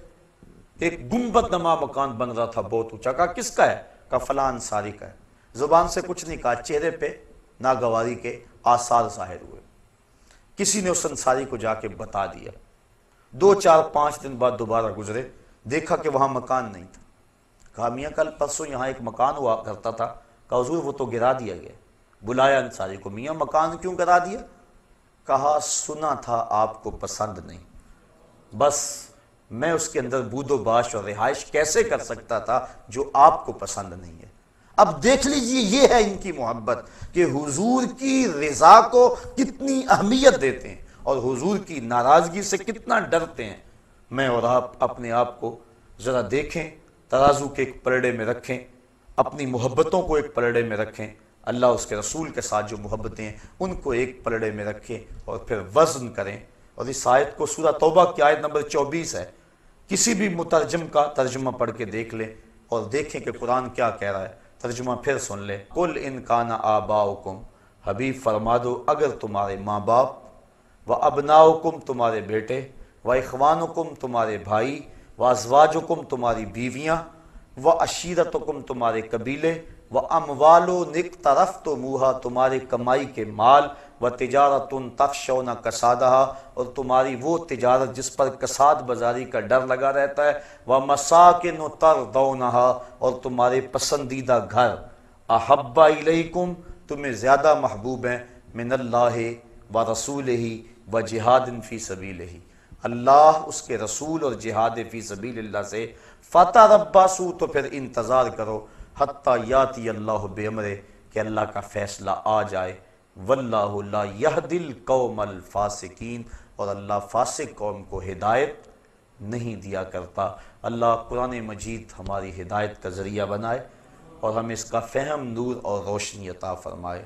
ایک گنبد نما مکان بن رہا تھا بہت اونچا، کہا کس کا ہے؟ کہا فلاں انصاری کا ہے۔ زبان سے کچھ نہیں کہا، چہرے پہ ناگواری کے آثار ظاہر ہوئے۔ کسی نے اس انصاری کو جا کے بتا دیا، 2 4 5 دن بعد دوبارہ گزرے، دیکھا کہ وہاں مکان نہیں تھا۔ کہا میاں کل پرسوں یہاں ایک مکان ہوا کرتا تھا، کہا حضور وہ تو گرا دیا گیا۔ بلایا انصاری کو، میاں مکان کیوں گرا دیا؟ کہا سنا تھا آپ کو پسند نہیں، بس میں اس کے اندر بود و باش اور رہائش کیسے کر سکتا تھا جو آپ کو پسند نہیں ہے۔ اب دیکھ لیجئے یہ ہے ان کی محبت کہ حضور کی رضا کو کتنی اہمیت دیتے ہیں اور حضور کی ناراضگی سے کتنا ڈرتے ہیں۔ میں اور آپ اپنے آپ کو ذرا دیکھیں، ترازو کے ایک پلڑے میں رکھیں، اپنی محبتوں کو ایک پلڑے میں رکھیں، اللہ اس کے رسول کے ساتھ جو محبتیں ہیں ان کو ایک پلڑے میں رکھیں اور پھر وزن کریں۔ اور اس آیت کو سورہ توبہ کی آیت نمبر 24 ہے، کسی بھی مترجم کا ترجمہ پڑھ کے دیکھ لیں اور دیکھیں کہ قرآن کیا کہہ رہا ہے۔ ترجمہ پھر سن لیں، قُلْ إِنْ كَانَ آبَاؤُكُمْ، حبیب فرما دو اگر تمہارے ماں باپ وَأَبْنَاؤُكُمْ تمہارے بیٹے، وَإِخْوَانُكُمْ تمہارے بھائی، وَأَزْوَاجُكُمْ تمہاری بیویاں، وَعَشِيرَتُكُمْ تمہارے قبیلے، وَأَمْوَالٌ اقْتَرَفْتُمُوهَا تمہاری کمائی کے مال، وَتِجَارَةٌ تَخْشَوْنَ كَسَادَهَا اور تمہاری وہ تجارت جس پر کساد بازاری کا ڈر لگا رہتا ہے، وَمَسَاكِنُ تَرْضَوْنَهَا اور تمہارے پسندیدہ گھر، احب الیکم تمہیں زیادہ محبوب ہیں، من اللہ ورسولہ وجہاد فی سبیلہ اللہ اس کے رسول اور جہاد فی سبیل اللہ سے، فتربصوا تو پھر انتظار کرو، حتی یاتی اللہ بامرہ کہ اللہ کا فیصلہ آ جائے، واللہ لا یہدی القوم الفاسقین اور اللہ فاسق قوم کو ہدایت نہیں دیا کرتا۔ اللہ قرآن مجید ہماری ہدایت کا ذریعہ بنائے اور ہمیں اس کا فہم، نور اور روشنی عطا فرمائے۔